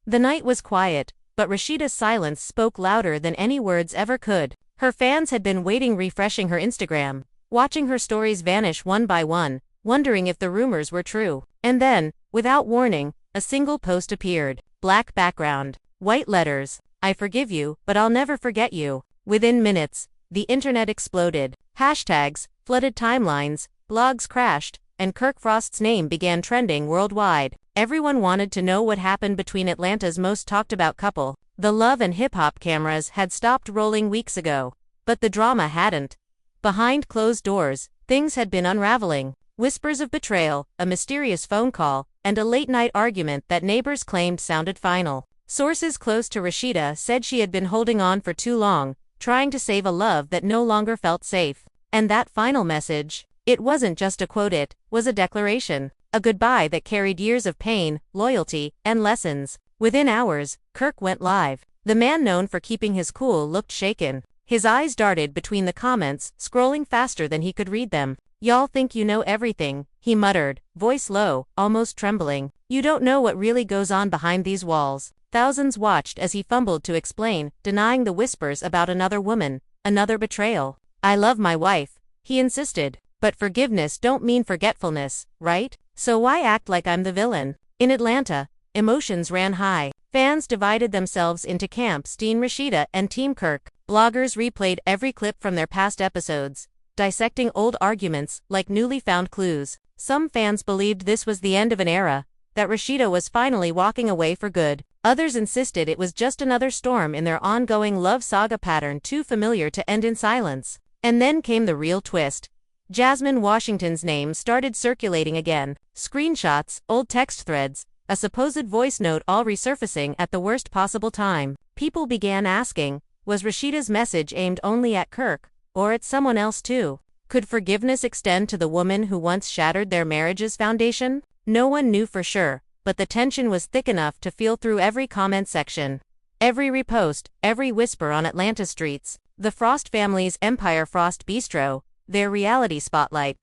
The night was quiet, but Rasheeda's silence spoke louder than any words ever could. Her fans had been waiting, refreshing her Instagram, watching her stories vanish one by one, wondering if the rumors were true. And then, without warning, a single post appeared. Black background, white letters. I forgive you, but I'll never forget you. Within minutes, the internet exploded. Hashtags flooded timelines, blogs crashed, and Kirk Frost's name began trending worldwide. Everyone wanted to know what happened between Atlanta's most talked about couple. The love and hip-hop cameras had stopped rolling weeks ago, but the drama hadn't. Behind closed doors, things had been unraveling. Whispers of betrayal, a mysterious phone call, and a late-night argument that neighbors claimed sounded final. Sources close to Rasheeda said she had been holding on for too long, trying to save a love that no longer felt safe. And that final message, it wasn't just a quote, it was a declaration. A goodbye that carried years of pain, loyalty, and lessons. Within hours, Kirk went live. The man known for keeping his cool looked shaken. His eyes darted between the comments, scrolling faster than he could read them. "Y'all think you know everything," he muttered, voice low, almost trembling. "You don't know what really goes on behind these walls." Thousands watched as he fumbled to explain, denying the whispers about another woman, another betrayal. "I love my wife," he insisted. "But forgiveness don't mean forgetfulness, right? So why act like I'm the villain?" In Atlanta, emotions ran high. Fans divided themselves into camps: Team Rasheeda and Team Kirk. Bloggers replayed every clip from their past episodes, dissecting old arguments like newly found clues. Some fans believed this was the end of an era, that Rasheeda was finally walking away for good. Others insisted it was just another storm in their ongoing love saga pattern too familiar to end in silence. And then came the real twist. Jasmine Washington's name started circulating again. Screenshots, old text threads, a supposed voice note, all resurfacing at the worst possible time. People began asking, was Rasheeda's message aimed only at Kirk, or at someone else too? Could forgiveness extend to the woman who once shattered their marriage's foundation? No one knew for sure, but the tension was thick enough to feel through every comment section. Every repost, every whisper on Atlanta streets. The Frost family's Empire Frost Bistro, their reality spotlight.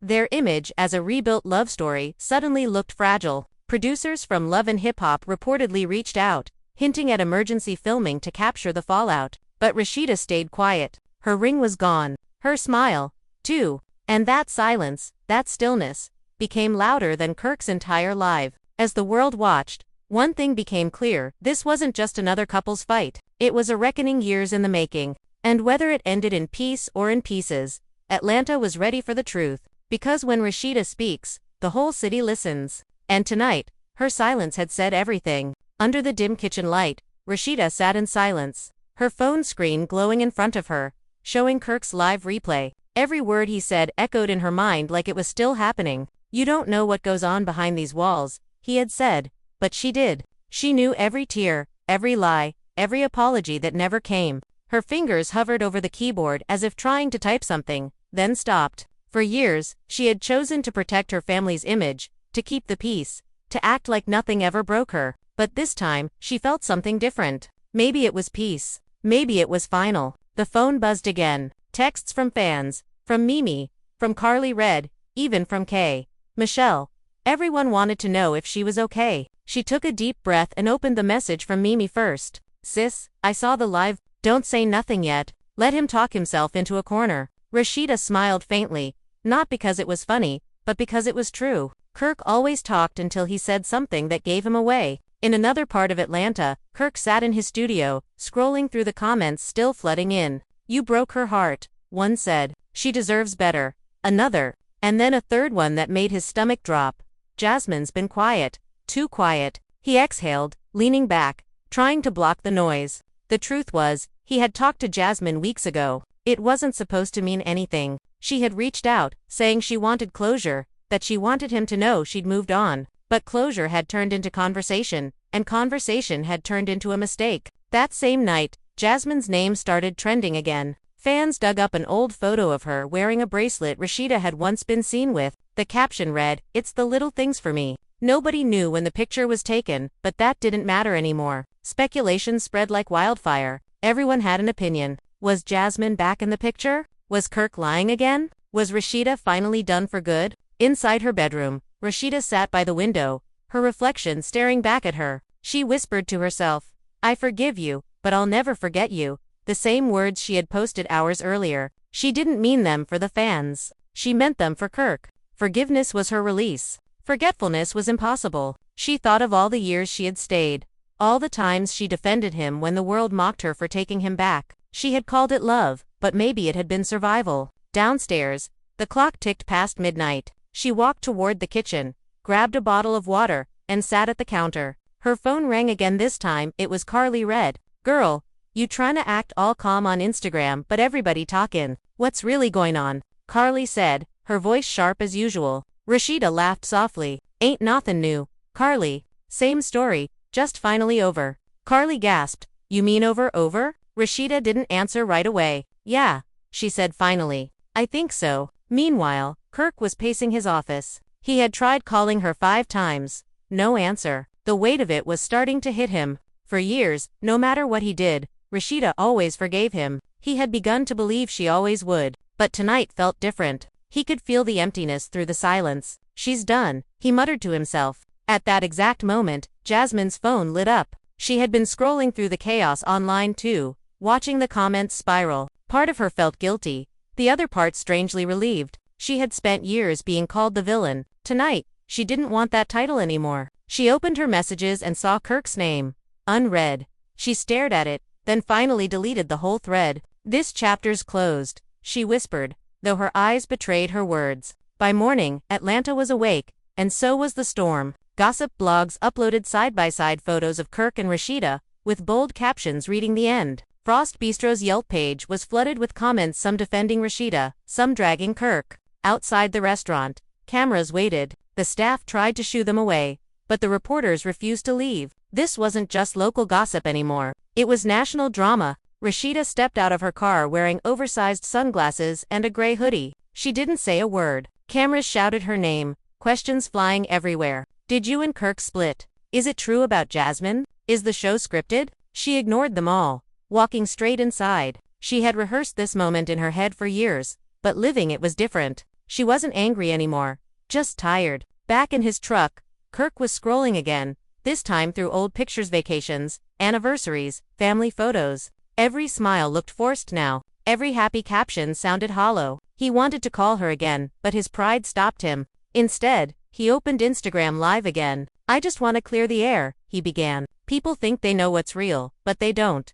Their image as a rebuilt love story suddenly looked fragile. Producers from Love and Hip Hop reportedly reached out, hinting at emergency filming to capture the fallout. But Rasheeda stayed quiet. Her ring was gone. Her smile, too. And that silence, that stillness, became louder than Kirk's entire life. As the world watched, one thing became clear: this wasn't just another couple's fight. It was a reckoning years in the making. And whether it ended in peace or in pieces, Atlanta was ready for the truth. Because when Rasheeda speaks, the whole city listens. And tonight, her silence had said everything. Under the dim kitchen light, Rasheeda sat in silence, her phone screen glowing in front of her, showing Kirk's live replay. Every word he said echoed in her mind like it was still happening. "You don't know what goes on behind these walls," he had said. But she did. She knew every tear, every lie, every apology that never came. Her fingers hovered over the keyboard as if trying to type something, then stopped. For years, she had chosen to protect her family's image, to keep the peace, to act like nothing ever broke her. But this time, she felt something different. Maybe it was peace. Maybe it was final. The phone buzzed again. Texts from fans, from Mimi, from Carly Red, even from Kay. Michelle. Everyone wanted to know if she was okay. She took a deep breath and opened the message from Mimi first. "Sis, I saw the live. Don't say nothing yet. Let him talk himself into a corner." Rasheeda smiled faintly, not because it was funny, but because it was true. Kirk always talked until he said something that gave him away. In another part of Atlanta, Kirk sat in his studio, scrolling through the comments still flooding in. "You broke her heart," one said. "She deserves better." Another. And then a third one that made his stomach drop. "Jasmine's been quiet. Too quiet." He exhaled, leaning back, trying to block the noise. The truth was, he had talked to Jasmine weeks ago. It wasn't supposed to mean anything. She had reached out, saying she wanted closure, that she wanted him to know she'd moved on. But closure had turned into conversation, and conversation had turned into a mistake. That same night, Jasmine's name started trending again. Fans dug up an old photo of her wearing a bracelet Rasheeda had once been seen with. The caption read, "It's the little things for me." Nobody knew when the picture was taken, but that didn't matter anymore. Speculation spread like wildfire. Everyone had an opinion. Was Jasmine back in the picture? Was Kirk lying again? Was Rasheeda finally done for good? Inside her bedroom, Rasheeda sat by the window, her reflection staring back at her. She whispered to herself. I forgive you, but I'll never forget you. The same words she had posted hours earlier. She didn't mean them for the fans. She meant them for Kirk. Forgiveness was her release. Forgetfulness was impossible. She thought of all the years she had stayed. All the times she defended him when the world mocked her for taking him back. She had called it love, but maybe it had been survival. Downstairs, the clock ticked past midnight. She walked toward the kitchen, grabbed a bottle of water, and sat at the counter. Her phone rang again. This time, it was Carly. Read. Girl, you tryna act all calm on Instagram but everybody talkin'. What's really going on? Carly said, her voice sharp as usual. Rasheeda laughed softly. Ain't nothin' new, Carly. Same story, just finally over. Carly gasped. You mean over? Rasheeda didn't answer right away. Yeah, she said finally. I think so. Meanwhile, Kirk was pacing his office. He had tried calling her 5 times. No answer. The weight of it was starting to hit him. For years, no matter what he did, Rasheeda always forgave him. He had begun to believe she always would. But tonight felt different. He could feel the emptiness through the silence. She's done, he muttered to himself. At that exact moment, Jasmine's phone lit up. She had been scrolling through the chaos online too, watching the comments spiral. Part of her felt guilty, the other part strangely relieved. She had spent years being called the villain. Tonight, she didn't want that title anymore. She opened her messages and saw Kirk's name. Unread. She stared at it, then finally deleted the whole thread. This chapter's closed, she whispered, though her eyes betrayed her words. By morning, Atlanta was awake, and so was the storm. Gossip blogs uploaded side-by-side photos of Kirk and Rasheeda, with bold captions reading the end. Frost Bistro's Yelp page was flooded with comments, some defending Rasheeda, some dragging Kirk. Outside the restaurant, cameras waited. The staff tried to shoo them away, but the reporters refused to leave. This wasn't just local gossip anymore. It was national drama. Rasheeda stepped out of her car wearing oversized sunglasses and a gray hoodie. She didn't say a word. Cameras shouted her name, questions flying everywhere. Did you and Kirk split? Is it true about Jasmine? Is the show scripted? She ignored them all, walking straight inside. She had rehearsed this moment in her head for years, but living it was different. She wasn't angry anymore, just tired. Back in his truck, Kirk was scrolling again, this time through old pictures, vacations, anniversaries, family photos. Every smile looked forced now. Every happy caption sounded hollow. He wanted to call her again, but his pride stopped him. Instead, he opened Instagram Live again. I just want to clear the air, he began. People think they know what's real, but they don't.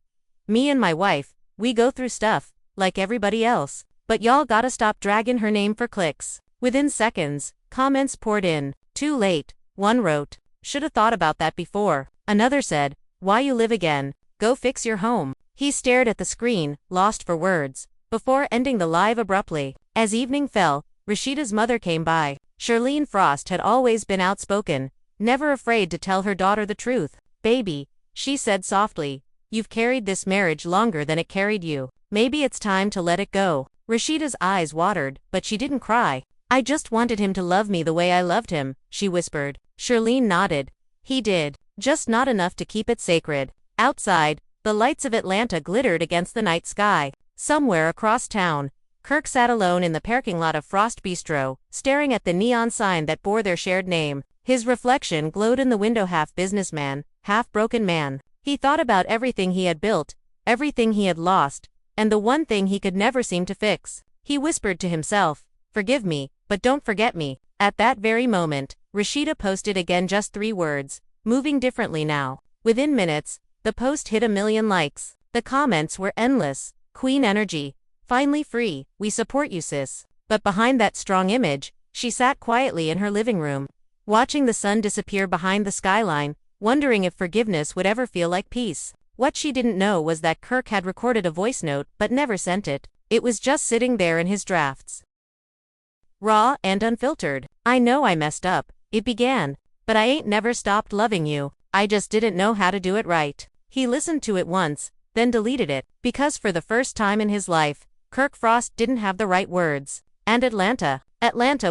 Me and my wife, we go through stuff, like everybody else. But y'all gotta stop dragging her name for clicks. Within seconds, comments poured in. Too late, one wrote. Shoulda thought about that before. Another said, why you live again? Go fix your home. He stared at the screen, lost for words, before ending the live abruptly. As evening fell, Rasheeda's mother came by. Charlene Frost had always been outspoken, never afraid to tell her daughter the truth. Baby, she said softly, you've carried this marriage longer than it carried you. Maybe it's time to let it go. Rasheeda's eyes watered, but she didn't cry. I just wanted him to love me the way I loved him, she whispered. Charlene nodded. He did, just not enough to keep it sacred. Outside, the lights of Atlanta glittered against the night sky. Somewhere across town, Kirk sat alone in the parking lot of Frost Bistro, staring at the neon sign that bore their shared name. His reflection glowed in the window, half businessman, half broken man. He thought about everything he had built, everything he had lost, and the one thing he could never seem to fix. He whispered to himself, forgive me, but don't forget me. At that very moment, Rasheeda posted again, just 3 words, moving differently now. Within minutes, the post hit 1 million likes. The comments were endless. Queen energy. Finally free. We support you, sis. But behind that strong image, she sat quietly in her living room, watching the sun disappear behind the skyline, wondering if forgiveness would ever feel like peace. What she didn't know was that Kirk had recorded a voice note but never sent it. It was just sitting there in his drafts. Raw and unfiltered. I know I messed up, it began, but I ain't never stopped loving you. I just didn't know how to do it right. He listened to it once, then deleted it, because for the first time in his life, Kirk Frost didn't have the right words. And Atlanta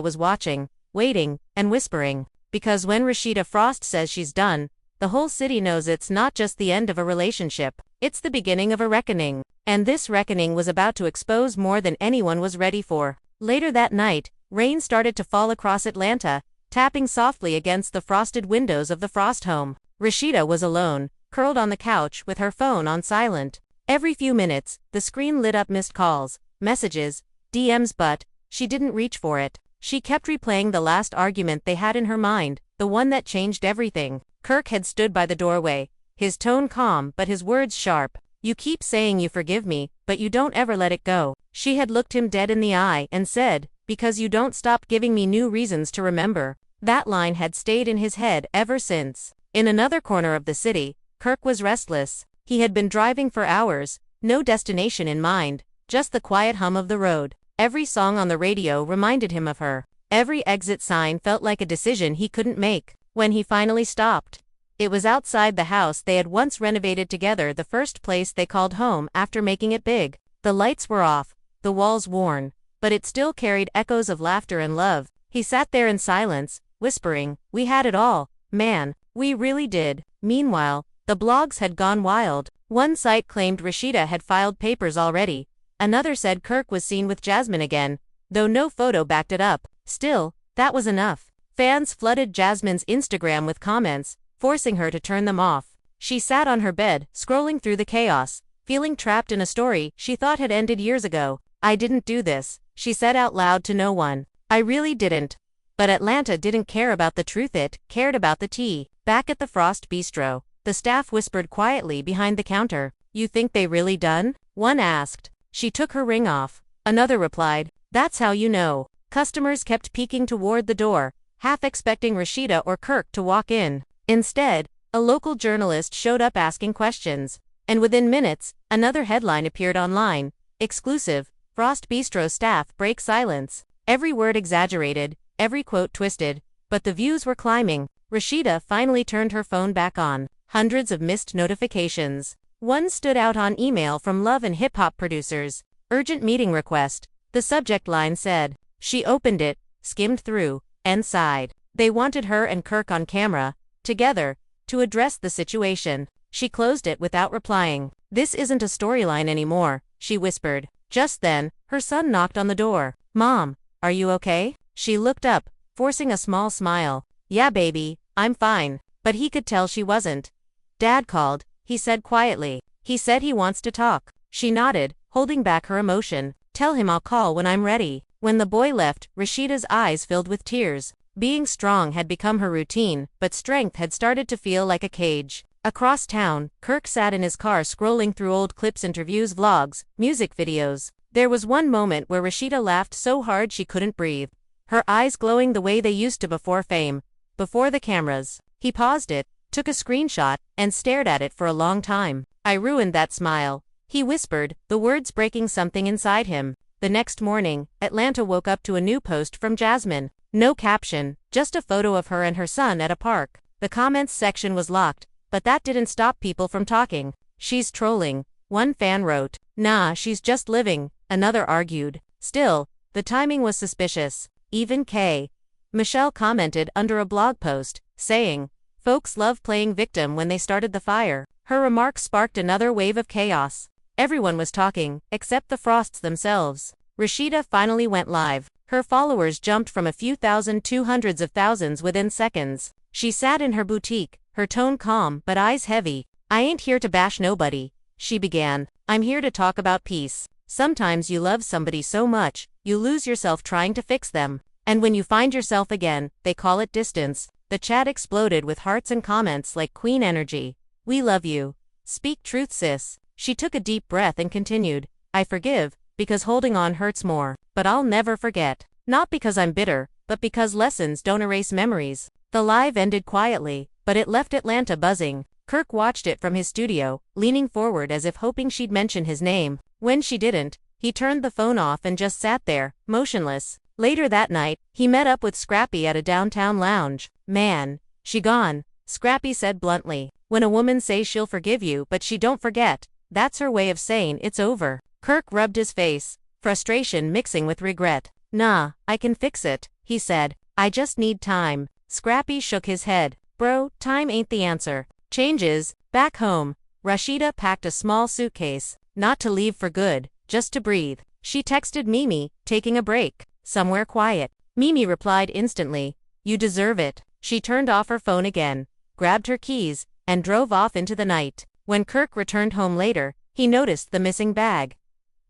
was watching, waiting, and whispering. Because when Rasheeda Frost says she's done, the whole city knows it's not just the end of a relationship, it's the beginning of a reckoning. And this reckoning was about to expose more than anyone was ready for. Later that night, rain started to fall across Atlanta, tapping softly against the frosted windows of the Frost home. Rasheeda was alone, curled on the couch with her phone on silent. Every few minutes, the screen lit up missed calls, messages, DMs, but she didn't reach for it. She kept replaying the last argument they had in her mind, the one that changed everything. Kirk had stood by the doorway, his tone calm but his words sharp. "You keep saying you forgive me, but you don't ever let it go." She had looked him dead in the eye and said, "Because you don't stop giving me new reasons to remember." That line had stayed in his head ever since. In another corner of the city, Kirk was restless. He had been driving for hours, no destination in mind, just the quiet hum of the road. Every song on the radio reminded him of her. Every exit sign felt like a decision he couldn't make. When he finally stopped, it was outside the house they had once renovated together, the first place they called home after making it big. The lights were off, the walls worn, but it still carried echoes of laughter and love. He sat there in silence, whispering, "We had it all, man, we really did." Meanwhile, the blogs had gone wild. One site claimed Rasheeda had filed papers already. Another said Kirk was seen with Jasmine again, though no photo backed it up. Still, that was enough. Fans flooded Jasmine's Instagram with comments, forcing her to turn them off. She sat on her bed, scrolling through the chaos, feeling trapped in a story she thought had ended years ago. "I didn't do this," she said out loud to no one. "I really didn't." But Atlanta didn't care about the truth, it cared about the tea. Back at the Frost Bistro, the staff whispered quietly behind the counter. "You think they really done?" One asked. She took her ring off. Another replied, "That's how you know." Customers kept peeking toward the door, half expecting Rasheeda or Kirk to walk in. Instead, a local journalist showed up asking questions. And within minutes, another headline appeared online. Exclusive, Frost Bistro staff break silence. Every word exaggerated, every quote twisted, but the views were climbing. Rasheeda finally turned her phone back on. Hundreds of missed notifications. One stood out on email from Love and Hip Hop producers. "Urgent meeting request." The subject line said. She opened it, skimmed through, and sighed. They wanted her and Kirk on camera, together, to address the situation. She closed it without replying. "This isn't a storyline anymore," she whispered. Just then, her son knocked on the door. "Mom, are you okay?" She looked up, forcing a small smile. "Yeah, baby, I'm fine." But he could tell she wasn't. "Dad called," he said quietly. "He said he wants to talk." She nodded, holding back her emotion. "Tell him I'll call when I'm ready." When the boy left, Rasheeda's eyes filled with tears. Being strong had become her routine, but strength had started to feel like a cage. Across town, Kirk sat in his car scrolling through old clips, interviews, vlogs, music videos. There was one moment where Rasheeda laughed so hard she couldn't breathe. Her eyes glowing the way they used to before fame, before the cameras. He paused it, took a screenshot, and stared at it for a long time. "I ruined that smile," he whispered, the words breaking something inside him. The next morning, Atlanta woke up to a new post from Jasmine. No caption, just a photo of her and her son at a park. The comments section was locked, but that didn't stop people from talking. "She's trolling," one fan wrote. "Nah, she's just living," another argued. Still, the timing was suspicious. Even K. Michelle commented under a blog post, saying, "Folks love playing victim when they started the fire." Her remarks sparked another wave of chaos. Everyone was talking, except the Frosts themselves. Rasheeda finally went live. Her followers jumped from a few thousand to hundreds of thousands within seconds. She sat in her boutique, her tone calm but eyes heavy. "I ain't here to bash nobody," she began. "I'm here to talk about peace. Sometimes you love somebody so much, you lose yourself trying to fix them. And when you find yourself again, they call it distance." The chat exploded with hearts and comments like Queen energy. "We love you. Speak truth, sis." She took a deep breath and continued, "I forgive, because holding on hurts more. But I'll never forget. Not because I'm bitter, but because lessons don't erase memories." The live ended quietly, but it left Atlanta buzzing. Kirk watched it from his studio, leaning forward as if hoping she'd mention his name. When she didn't, he turned the phone off and just sat there, motionless. Later that night, he met up with Scrappy at a downtown lounge. "Man, she gone," Scrappy said bluntly. "When a woman says she'll forgive you but she don't forget, that's her way of saying it's over." Kirk rubbed his face, frustration mixing with regret. "Nah, I can fix it," he said. "I just need time." Scrappy shook his head. "Bro, time ain't the answer. Changes." Back home, Rasheeda packed a small suitcase, not to leave for good, just to breathe. She texted Mimi, taking a break, somewhere quiet. Mimi replied instantly, "You deserve it." She turned off her phone again. grabbed her keys, and drove off into the night. When Kirk returned home later, he noticed the missing bag.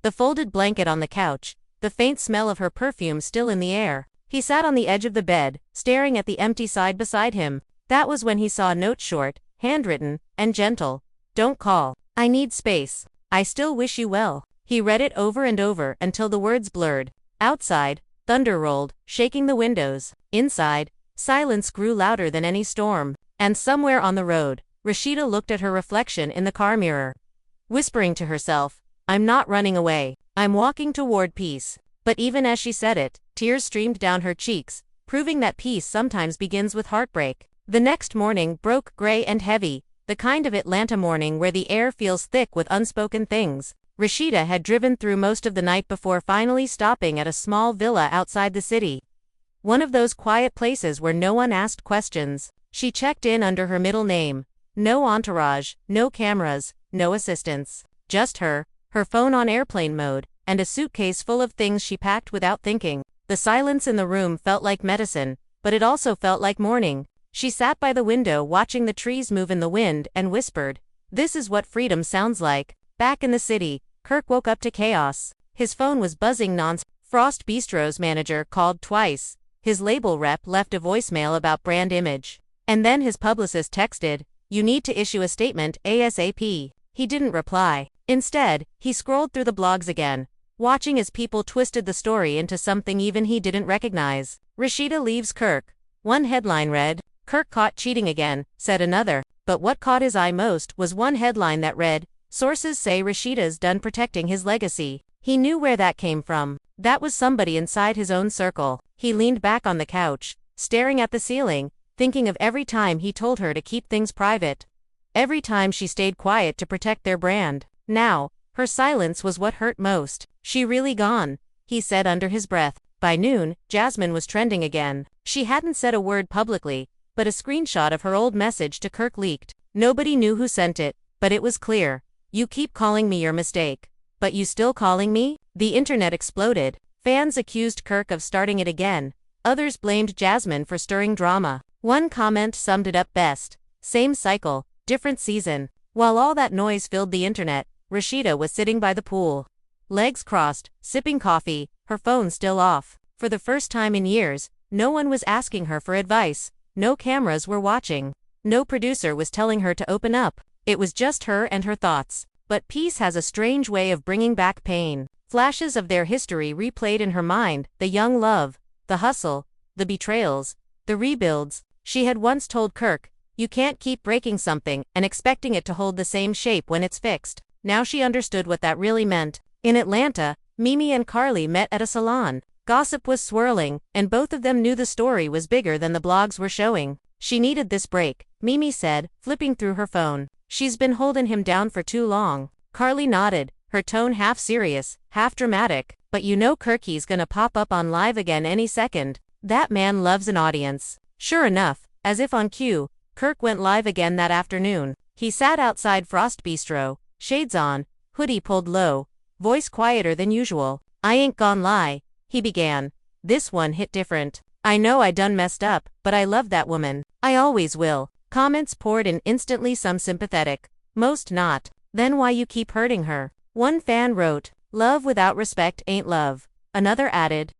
The folded blanket on the couch, the faint smell of her perfume still in the air. He sat on the edge of the bed, staring at the empty side beside him. That was when he saw a note, short, handwritten, and gentle. "Don't call. I need space. I still wish you well." He read it over and over until the words blurred. Outside, thunder rolled, shaking the windows. Inside, silence grew louder than any storm. And somewhere on the road, Rasheeda looked at her reflection in the car mirror, whispering to herself, "I'm not running away. I'm walking toward peace." But even as she said it, tears streamed down her cheeks, proving that peace sometimes begins with heartbreak. The next morning broke gray and heavy, the kind of Atlanta morning where the air feels thick with unspoken things. Rasheeda had driven through most of the night before finally stopping at a small villa outside the city. One of those quiet places where no one asked questions. She checked in under her middle name. No entourage, no cameras, no assistants. Just her phone on airplane mode, and a suitcase full of things she packed without thinking. The silence in the room felt like medicine, but it also felt like mourning. She sat by the window watching the trees move in the wind and whispered, "This is what freedom sounds like." Back in the city, Kirk woke up to chaos. His phone was buzzing non-stop. Frost Bistro's manager called twice. His label rep left a voicemail about brand image. And then his publicist texted, "You need to issue a statement ASAP." He didn't reply. Instead, he scrolled through the blogs again, watching as people twisted the story into something even he didn't recognize. Rasheeda leaves Kirk. One headline read, "Kirk caught cheating again," said another. But what caught his eye most was one headline that read, "Sources say Rasheeda's done protecting his legacy." He knew where that came from. That was somebody inside his own circle. He leaned back on the couch, staring at the ceiling, thinking of every time he told her to keep things private. Every time she stayed quiet to protect their brand. Now, her silence was what hurt most. "She really gone," he said under his breath. By noon, Jasmine was trending again. She hadn't said a word publicly, but a screenshot of her old message to Kirk leaked. Nobody knew who sent it, but it was clear. "You keep calling me your mistake. But you still calling me?" The internet exploded. Fans accused Kirk of starting it again. Others blamed Jasmine for stirring drama. One comment summed it up best. "Same cycle, different season." While all that noise filled the internet, Rasheeda was sitting by the pool, legs crossed, sipping coffee, her phone still off. For the first time in years, no one was asking her for advice. No cameras were watching. No producer was telling her to open up. It was just her and her thoughts. But peace has a strange way of bringing back pain. Flashes of their history replayed in her mind, the young love, the hustle, the betrayals, the rebuilds. She had once told Kirk, "You can't keep breaking something and expecting it to hold the same shape when it's fixed." Now she understood what that really meant. In Atlanta, Mimi and Carly met at a salon. Gossip was swirling, and both of them knew the story was bigger than the blogs were showing. She needed this break, Mimi said, flipping through her phone. "She's been holding him down for too long." Carly nodded, her tone half serious, half dramatic. "But you know Kirky's gonna pop up on live again any second. That man loves an audience." Sure enough, as if on cue, Kirk went live again that afternoon. He sat outside Frost Bistro, shades on, hoodie pulled low, voice quieter than usual. "I ain't gon' lie," he began. "This one hit different. I know I done messed up, but I love that woman. I always will." Comments poured in instantly, some sympathetic, most not. "Then why you keep hurting her?" One fan wrote, "Love without respect ain't love." Another added.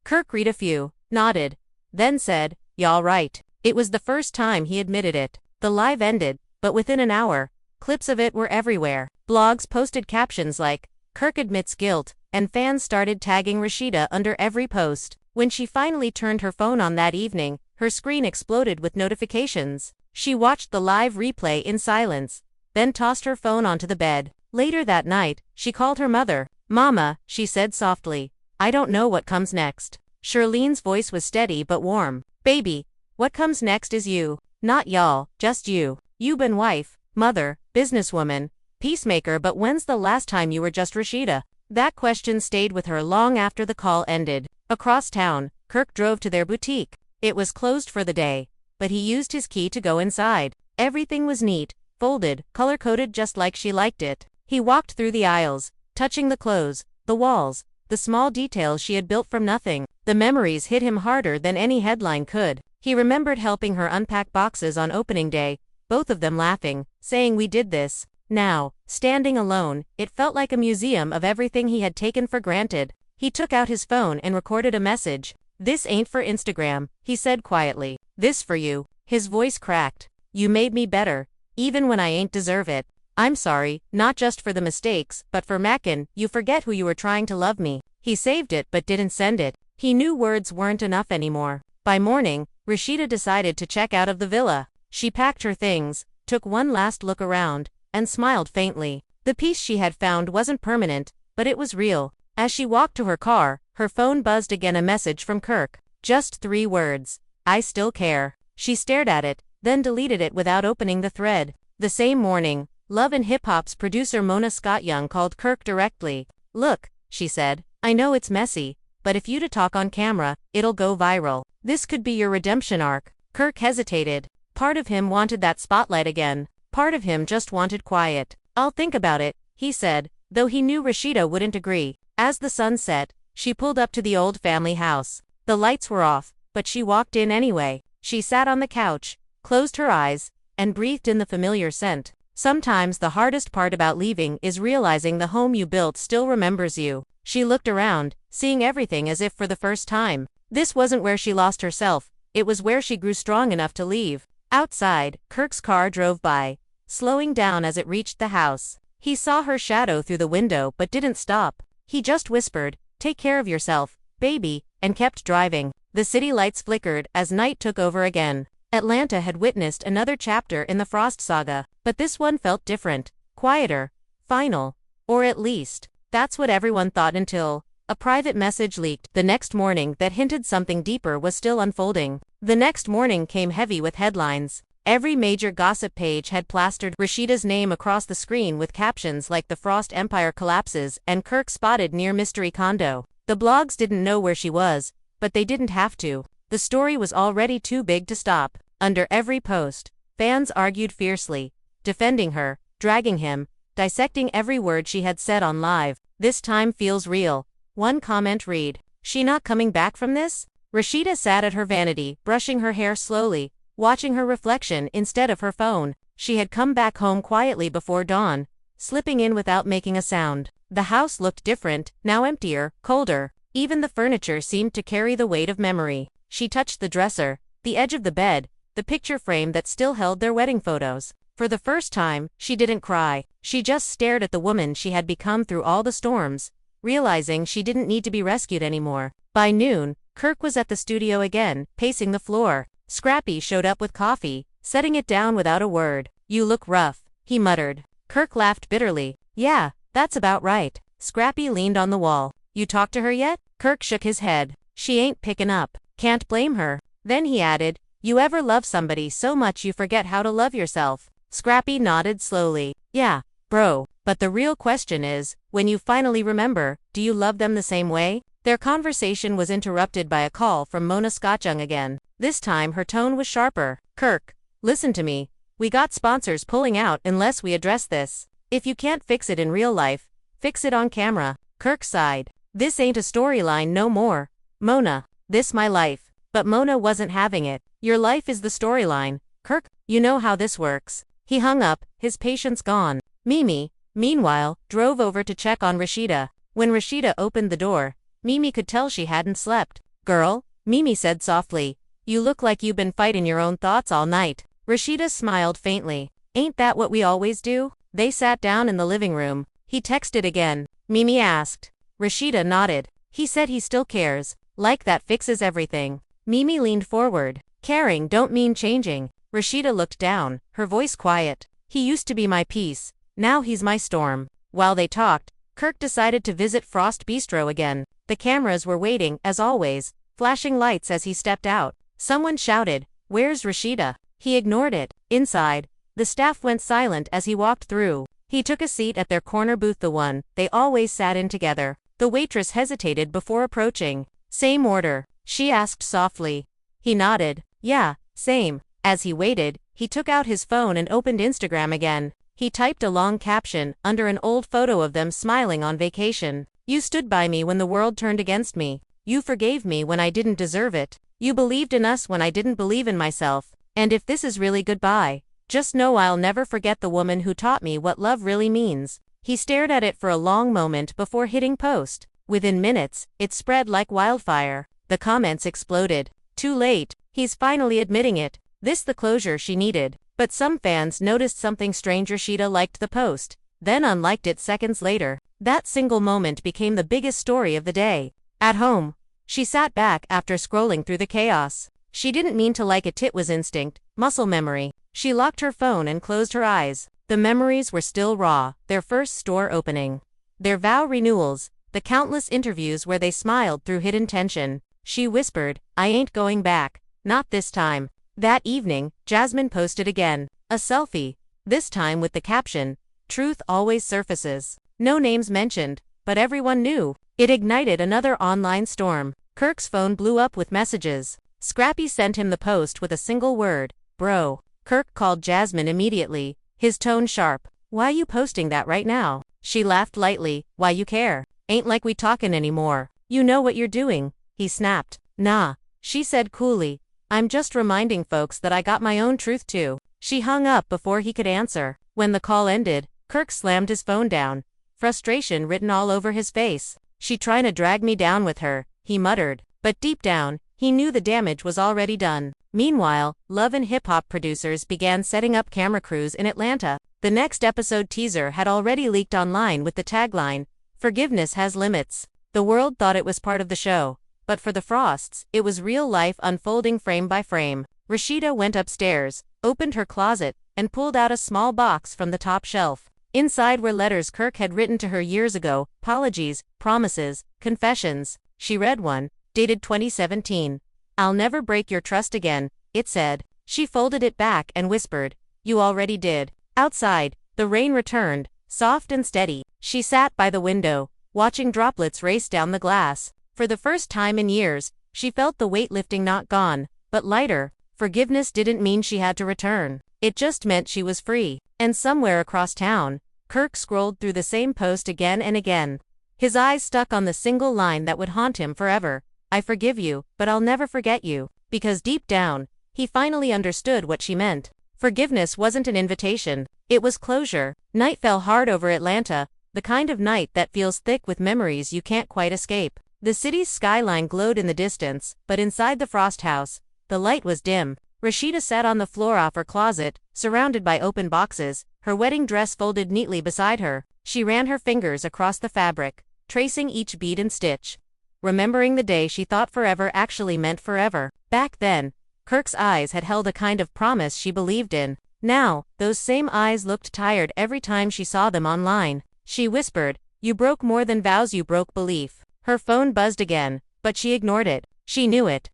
Kirk read a few, nodded, then said, "Y'all right." It was the first time he admitted it. The live ended, but within an hour, clips of it were everywhere. Blogs posted captions like, "Kirk admits guilt," and fans started tagging Rasheeda under every post. When she finally turned her phone on that evening, her screen exploded with notifications. She watched the live replay in silence, then tossed her phone onto the bed. Later that night, she called her mother. "Mama," she said softly, "I don't know what comes next." Charlene's voice was steady but warm. "Baby, what comes next is you. Not y'all, just you. You been wife, mother, businesswoman, peacemaker, but when's the last time you were just Rasheeda?" That question stayed with her long after the call ended. Across town, Kirk drove to their boutique. It was closed for the day, but he used his key to go inside. Everything was neat, folded, color-coded just like she liked it. He walked through the aisles, touching the clothes, the walls, the small details she had built from nothing. The memories hit him harder than any headline could. He remembered helping her unpack boxes on opening day, both of them laughing, saying we did this. Now, standing alone, it felt like a museum of everything he had taken for granted. He took out his phone and recorded a message. "This ain't for Instagram," he said quietly. "This for you." His voice cracked. "You made me better, even when I ain't deserve it. I'm sorry, not just for the mistakes, but for mackin', you forget who you were trying to love me." He saved it but didn't send it. He knew words weren't enough anymore. By morning, Rasheeda decided to check out of the villa. She packed her things, took one last look around, and smiled faintly. The peace she had found wasn't permanent, but it was real. As she walked to her car, her phone buzzed again, a message from Kirk. Just 3 words. "I still care." She stared at it, then deleted it without opening the thread. The same morning, Love and Hip Hop's producer Mona Scott-Young called Kirk directly. "Look," she said, "I know it's messy, but if you to talk on camera, it'll go viral. This could be your redemption arc." Kirk hesitated. Part of him wanted that spotlight again. Part of him just wanted quiet. "I'll think about it," he said, though he knew Rasheeda wouldn't agree. As the sun set, she pulled up to the old family house. The lights were off, but she walked in anyway. She sat on the couch, closed her eyes, and breathed in the familiar scent. Sometimes the hardest part about leaving is realizing the home you built still remembers you. She looked around, seeing everything as if for the first time. This wasn't where she lost herself, it was where she grew strong enough to leave. Outside, Kirk's car drove by, slowing down as it reached the house. He saw her shadow through the window but didn't stop. He just whispered, "Take care of yourself, baby," and kept driving. The city lights flickered as night took over again. Atlanta had witnessed another chapter in the Frost saga, but this one felt different, quieter, final, or at least, that's what everyone thought until a private message leaked the next morning that hinted something deeper was still unfolding. The next morning came heavy with headlines. Every major gossip page had plastered Rasheeda's name across the screen with captions like "The Frost Empire collapses" and "Kirk spotted near mystery condo." The blogs didn't know where she was, but they didn't have to. The story was already too big to stop. Under every post, fans argued fiercely, defending her, dragging him, dissecting every word she had said on live. "This time feels real." One comment read, "She not coming back from this?" Rasheeda sat at her vanity, brushing her hair slowly, watching her reflection instead of her phone. She had come back home quietly before dawn, slipping in without making a sound. The house looked different, now emptier, colder. Even the furniture seemed to carry the weight of memory. She touched the dresser, the edge of the bed, the picture frame that still held their wedding photos. For the first time, she didn't cry. She just stared at the woman she had become through all the storms, realizing she didn't need to be rescued anymore. By noon, Kirk was at the studio again, pacing the floor. Scrappy showed up with coffee, setting it down without a word. "You look rough," he muttered. Kirk laughed bitterly. "Yeah, that's about right." Scrappy leaned on the wall. "You talked to her yet?" Kirk shook his head. "She ain't pickin' up." "Can't blame her." Then he added, "You ever love somebody so much you forget how to love yourself?" Scrappy nodded slowly. "Yeah, bro, but the real question is, when you finally remember, do you love them the same way?" Their conversation was interrupted by a call from Mona Scott-Young again. This time her tone was sharper. "Kirk, listen to me. We got sponsors pulling out unless we address this. If you can't fix it in real life, fix it on camera." Kirk sighed. "This ain't a storyline no more, Mona. This my life." But Mona wasn't having it. "Your life is the storyline, Kirk. You know how this works." He hung up, his patience gone. Mimi, meanwhile, drove over to check on Rasheeda. When Rasheeda opened the door, Mimi could tell she hadn't slept. "Girl," Mimi said softly, "you look like you've been fighting your own thoughts all night." Rasheeda smiled faintly. "Ain't that what we always do?" They sat down in the living room. "He texted again?" Mimi asked. Rasheeda nodded. "He said he still cares. Like that fixes everything." Mimi leaned forward. "Caring don't mean changing." Rasheeda looked down, her voice quiet. "He used to be my peace. Now he's my storm." While they talked, Kirk decided to visit Frost Bistro again. The cameras were waiting, as always, flashing lights as he stepped out. Someone shouted, "Where's Rasheeda?" He ignored it. Inside, the staff went silent as he walked through. He took a seat at their corner booth, the one they always sat in together. The waitress hesitated before approaching. "Same order?" she asked softly. He nodded. "Yeah, same." As he waited, he took out his phone and opened Instagram again. He typed a long caption under an old photo of them smiling on vacation. "You stood by me when the world turned against me. You forgave me when I didn't deserve it. You believed in us when I didn't believe in myself. And if this is really goodbye, just know I'll never forget the woman who taught me what love really means. He stared at it for a long moment before hitting post. Within minutes, it spread like wildfire. The comments exploded. Too late, he's finally admitting it. This the closure she needed. But some fans noticed something strange. Rasheeda liked the post, then unliked it seconds later. That single moment became the biggest story of the day. At home, she sat back after scrolling through the chaos. She didn't mean to like it was instinct, muscle memory. She locked her phone and closed her eyes. The memories were still raw, their first store opening, their vow renewals, the countless interviews where they smiled through hidden tension. She whispered, I ain't going back, not this time. That evening, Jasmine posted again, a selfie, this time with the caption, truth always surfaces. No names mentioned, but everyone knew. It ignited another online storm. Kirk's phone blew up with messages. Scrappy sent him the post with a single word, bro. Kirk called Jasmine immediately, his tone sharp. Why you posting that right now? She laughed lightly, why you care? Ain't like we talkin' anymore. You know what you're doing, he snapped. Nah, she said coolly. I'm just reminding folks that I got my own truth too. She hung up before he could answer. When the call ended, Kirk slammed his phone down, frustration written all over his face. She trying to drag me down with her, he muttered. But deep down, he knew the damage was already done. Meanwhile, Love and Hip Hop producers began setting up camera crews in Atlanta. The next episode teaser had already leaked online with the tagline, Forgiveness has limits. The world thought it was part of the show, but for the Frosts, it was real life unfolding frame by frame. Rasheeda went upstairs, opened her closet, and pulled out a small box from the top shelf. Inside were letters Kirk had written to her years ago, apologies, promises, confessions. She read one, dated 2017. I'll never break your trust again, it said. She folded it back and whispered, you already did. Outside, the rain returned, soft and steady. She sat by the window, watching droplets race down the glass. For the first time in years, she felt the weight lifting, not gone, but lighter. Forgiveness didn't mean she had to return. It just meant she was free. And somewhere across town, Kirk scrolled through the same post again and again. His eyes stuck on the single line that would haunt him forever. I forgive you, but I'll never forget you. Because deep down, he finally understood what she meant. Forgiveness wasn't an invitation, it was closure. Night fell hard over Atlanta, the kind of night that feels thick with memories you can't quite escape. The city's skyline glowed in the distance, but inside the Frost house, the light was dim. Rasheeda sat on the floor of her closet, surrounded by open boxes, her wedding dress folded neatly beside her. She ran her fingers across the fabric, tracing each bead and stitch, remembering the day she thought forever actually meant forever. Back then, Kirk's eyes had held a kind of promise she believed in. Now, those same eyes looked tired every time she saw them online. She whispered, you broke more than vows, you broke belief. Her phone buzzed again, but she ignored it. She knew it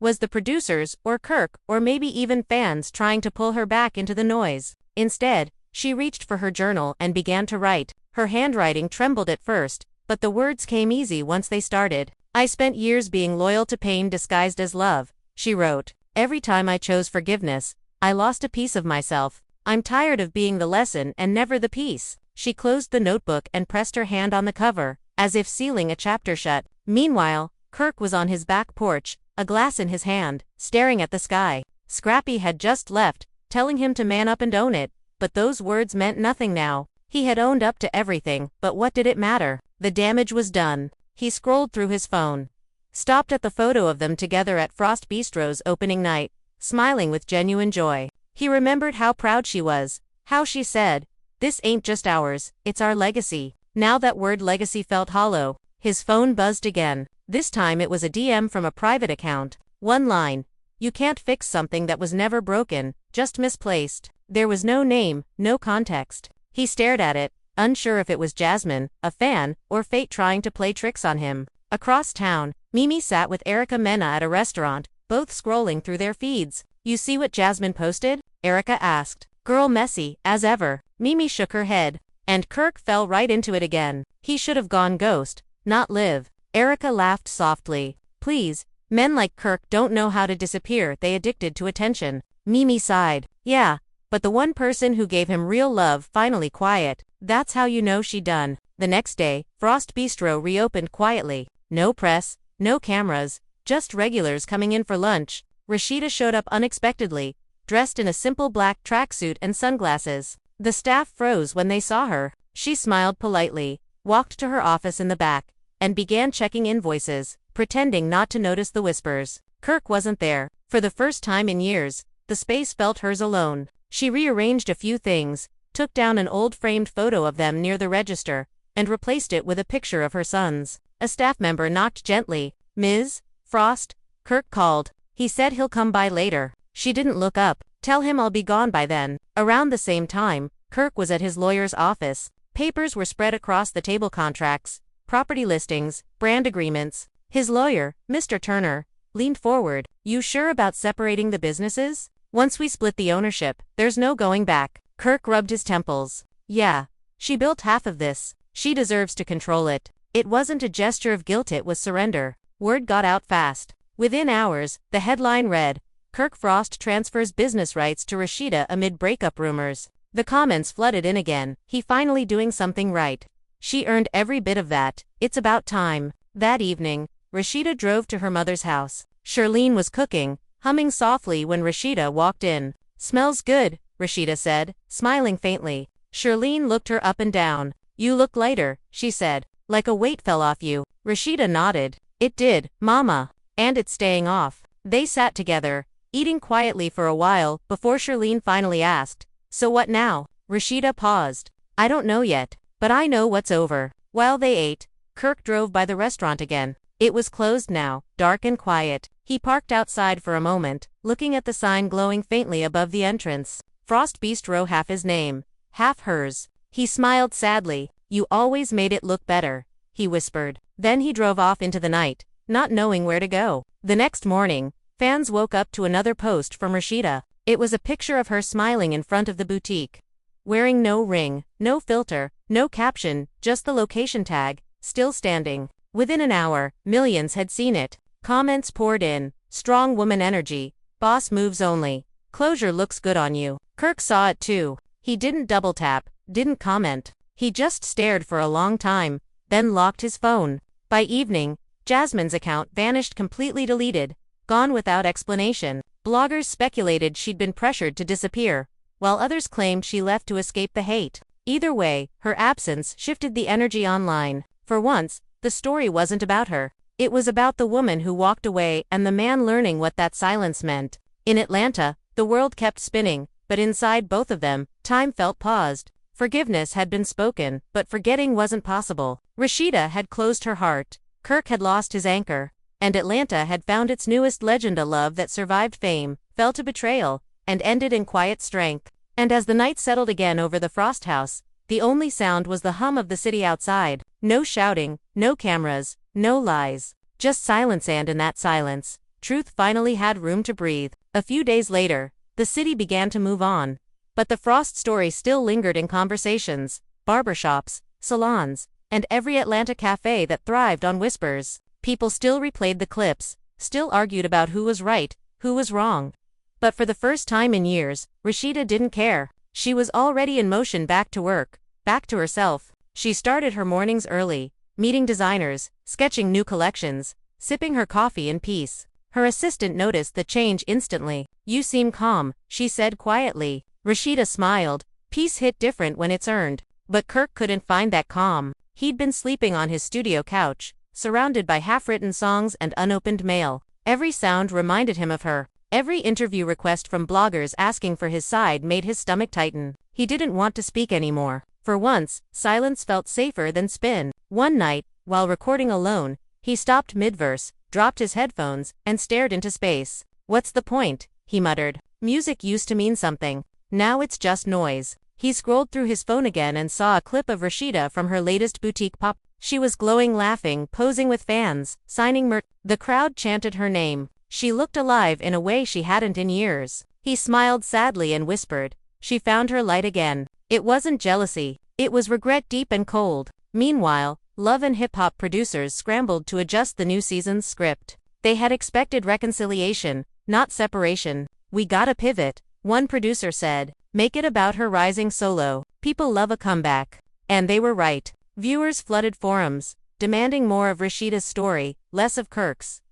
was the producers, or Kirk, or maybe even fans trying to pull her back into the noise. Instead, she reached for her journal and began to write. Her handwriting trembled at first, but the words came easy once they started. I spent years being loyal to pain disguised as love, she wrote. Every time I chose forgiveness, I lost a piece of myself. I'm tired of being the lesson and never the piece. She closed the notebook and pressed her hand on the cover, as if sealing a chapter shut. Meanwhile, Kirk was on his back porch, a glass in his hand, staring at the sky. Scrappy had just left, telling him to man up and own it, but those words meant nothing now. He had owned up to everything, but what did it matter? The damage was done. He scrolled through his phone, stopped at the photo of them together at Frost Bistro's opening night, smiling with genuine joy. He remembered how proud she was, how she said, this ain't just ours, it's our legacy. Now that word legacy felt hollow. His phone buzzed again. This time it was a DM from a private account. One line. You can't fix something that was never broken, just misplaced. There was no name, no context. He stared at it, unsure if it was Jasmine, a fan, or fate trying to play tricks on him. Across town, Mimi sat with Erica Mena at a restaurant, both scrolling through their feeds. You see what Jasmine posted? Erica asked. Girl messy, as ever. Mimi shook her head. And Kirk fell right into it again. He should have gone ghost, not live. Erica laughed softly. Please, men like Kirk don't know how to disappear, they addicted to attention. Mimi sighed. Yeah, but the one person who gave him real love finally quiet. That's how you know she done. The next day, Frost Bistro reopened quietly. No press, no cameras, Just regulars coming in for lunch. Rasheeda showed up unexpectedly, dressed in a simple black tracksuit and sunglasses. The staff froze when they saw her. She smiled politely, walked to her office in the back, and began checking invoices, pretending not to notice the whispers. Kirk wasn't there. For the first time in years, the space felt hers alone. She rearranged a few things, took down an old framed photo of them near the register, and replaced it with a picture of her sons. A staff member knocked gently. "Ms. Frost?" Kirk called. "He said he'll come by later." She didn't look up. "Tell him I'll be gone by then." Around the same time, Kirk was at his lawyer's office. Papers were spread across the table: contracts, property listings, brand agreements. His lawyer, Mr. Turner, leaned forward. "You sure about separating the businesses? Once we split the ownership, there's no going back." Kirk rubbed his temples. "Yeah. She built half of this. She deserves to control it." It wasn't a gesture of guilt, it was surrender. Word got out fast. Within hours, the headline read, "Kirk Frost transfers business rights to Rasheeda amid breakup rumors." The comments flooded in again. "He finally doing something right. She earned every bit of that. It's about time." That evening, Rasheeda drove to her mother's house. Shirlene was cooking, humming softly when Rasheeda walked in. "Smells good," Rasheeda said, smiling faintly. Shirlene looked her up and down. "You look lighter," she said. "Like a weight fell off you." Rasheeda nodded. "It did, Mama. And it's staying off." They sat together, eating quietly for a while, before Shirlene finally asked, "So what now?" Rasheeda paused. "I don't know yet, but I know what's over." While they ate, Kirk drove by the restaurant again. It was closed now, dark and quiet. He parked outside for a moment, looking at the sign glowing faintly above the entrance. Frost Bistro, half his name, half hers. He smiled sadly. "You always made it look better," he whispered. Then he drove off into the night, not knowing where to go. The next morning, fans woke up to another post from Rasheeda. It was a picture of her smiling in front of the boutique, wearing no ring, no filter, no caption, just the location tag, still standing. Within an hour, millions had seen it. Comments poured in. "Strong woman energy. Boss moves only. Closure looks good on you." Kirk saw it too. He didn't double tap, didn't comment. He just stared for a long time, then locked his phone. By evening, Jasmine's account vanished, completely deleted, gone without explanation. Bloggers speculated she'd been pressured to disappear, while others claimed she left to escape the hate. Either way, her absence shifted the energy online. For once, the story wasn't about her. It was about the woman who walked away and the man learning what that silence meant. In Atlanta, the world kept spinning, but inside both of them, time felt paused. Forgiveness had been spoken, but forgetting wasn't possible. Rasheeda had closed her heart. Kirk had lost his anchor. And Atlanta had found its newest legend, a love that survived fame, fell to betrayal, and ended in quiet strength. And as the night settled again over the Frost house, the only sound was the hum of the city outside. No shouting, no cameras, no lies. Just silence, and in that silence, truth finally had room to breathe. A few days later, the city began to move on. But the Frost story still lingered in conversations, barbershops, salons, and every Atlanta cafe that thrived on whispers. People still replayed the clips, still argued about who was right, who was wrong. But for the first time in years, Rasheeda didn't care. She was already in motion, back to work, back to herself. She started her mornings early, meeting designers, sketching new collections, sipping her coffee in peace. Her assistant noticed the change instantly. "You seem calm," she said quietly. Rasheeda smiled. Peace hit different when it's earned. But Kirk couldn't find that calm. He'd been sleeping on his studio couch, surrounded by half-written songs and unopened mail. Every sound reminded him of her. Every interview request from bloggers asking for his side made his stomach tighten. He didn't want to speak anymore. For once, silence felt safer than spin. One night, while recording alone, he stopped mid-verse, dropped his headphones, and stared into space. "What's the point?" he muttered. "Music used to mean something. Now it's just noise." He scrolled through his phone again and saw a clip of Rasheeda from her latest boutique pop. She was glowing, laughing, posing with fans, signing merch. The crowd chanted her name. She looked alive in a way she hadn't in years. He smiled sadly and whispered, "She found her light again." It wasn't jealousy. It was regret, deep and cold. Meanwhile, Love and Hip Hop producers scrambled to adjust the new season's script. They had expected reconciliation, not separation. "We gotta pivot," one producer said. "Make it about her rising solo. People love a comeback." And they were right. Viewers flooded forums, demanding more of Rasheeda's story, less of Kirk's.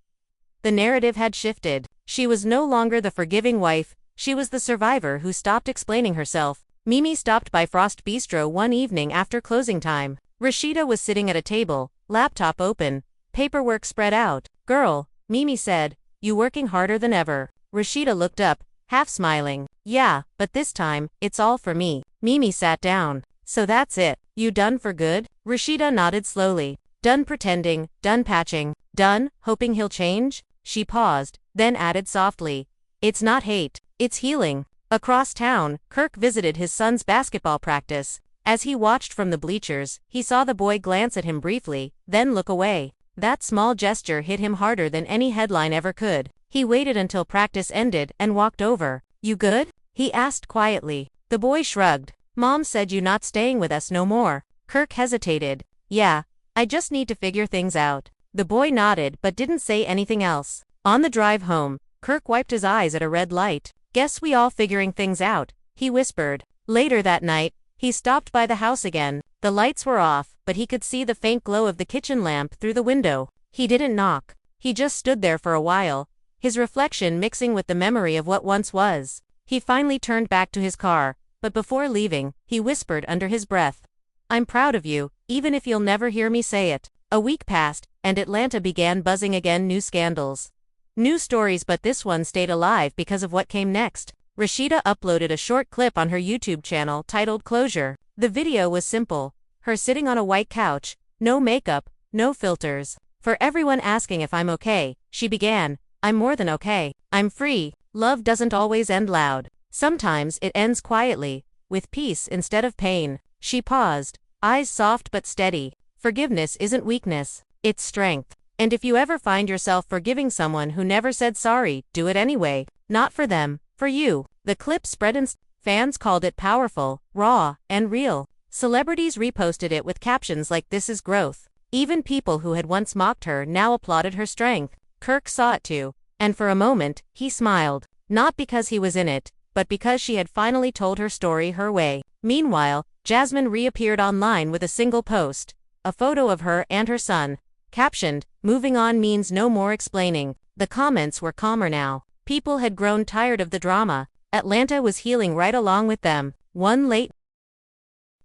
The narrative had shifted. She was no longer the forgiving wife, she was the survivor who stopped explaining herself. Mimi stopped by Frost Bistro one evening after closing time. Rasheeda was sitting at a table, laptop open, paperwork spread out. "Girl," Mimi said, "you working harder than ever." Rasheeda looked up, half smiling. "Yeah, but this time, it's all for me." Mimi sat down. "So that's it? You done for good?" Rasheeda nodded slowly. "Done pretending, done patching, done hoping he'll change?" She paused, then added softly, "It's not hate, it's healing." Across town, Kirk visited his son's basketball practice. As he watched from the bleachers, he saw the boy glance at him briefly, then look away. That small gesture hit him harder than any headline ever could. He waited until practice ended and walked over. "You good?" he asked quietly. The boy shrugged. "Mom said you not staying with us no more." Kirk hesitated. "Yeah, I just need to figure things out." The boy nodded but didn't say anything else. On the drive home, Kirk wiped his eyes at a red light. "Guess we all figuring things out," he whispered. Later that night, he stopped by the house again. The lights were off, but he could see the faint glow of the kitchen lamp through the window. He didn't knock. He just stood there for a while, his reflection mixing with the memory of what once was. He finally turned back to his car, but before leaving, he whispered under his breath, "I'm proud of you, even if you'll never hear me say it." A week passed, and Atlanta began buzzing again. New scandals, new stories, but this one stayed alive because of what came next. Rasheeda uploaded a short clip on her YouTube channel titled "Closure." The video was simple, her sitting on a white couch, no makeup, no filters. "For everyone asking if I'm okay," she began, "I'm more than okay. I'm free. Love doesn't always end loud. Sometimes it ends quietly, with peace instead of pain." She paused, eyes soft but steady. Forgiveness isn't weakness, it's strength. And if you ever find yourself forgiving someone who never said sorry, do it anyway. Not for them, for you. The clip spread and fans called it powerful, raw, and real. Celebrities reposted it with captions like "This is growth." Even people who had once mocked her now applauded her strength. Kirk saw it too, and for a moment, he smiled. Not because he was in it, but because she had finally told her story her way. Meanwhile, Jasmine reappeared online with a single post, a photo of her and her son, captioned, "Moving on means no more explaining." The comments were calmer now. People had grown tired of the drama. Atlanta was healing right along with them. One late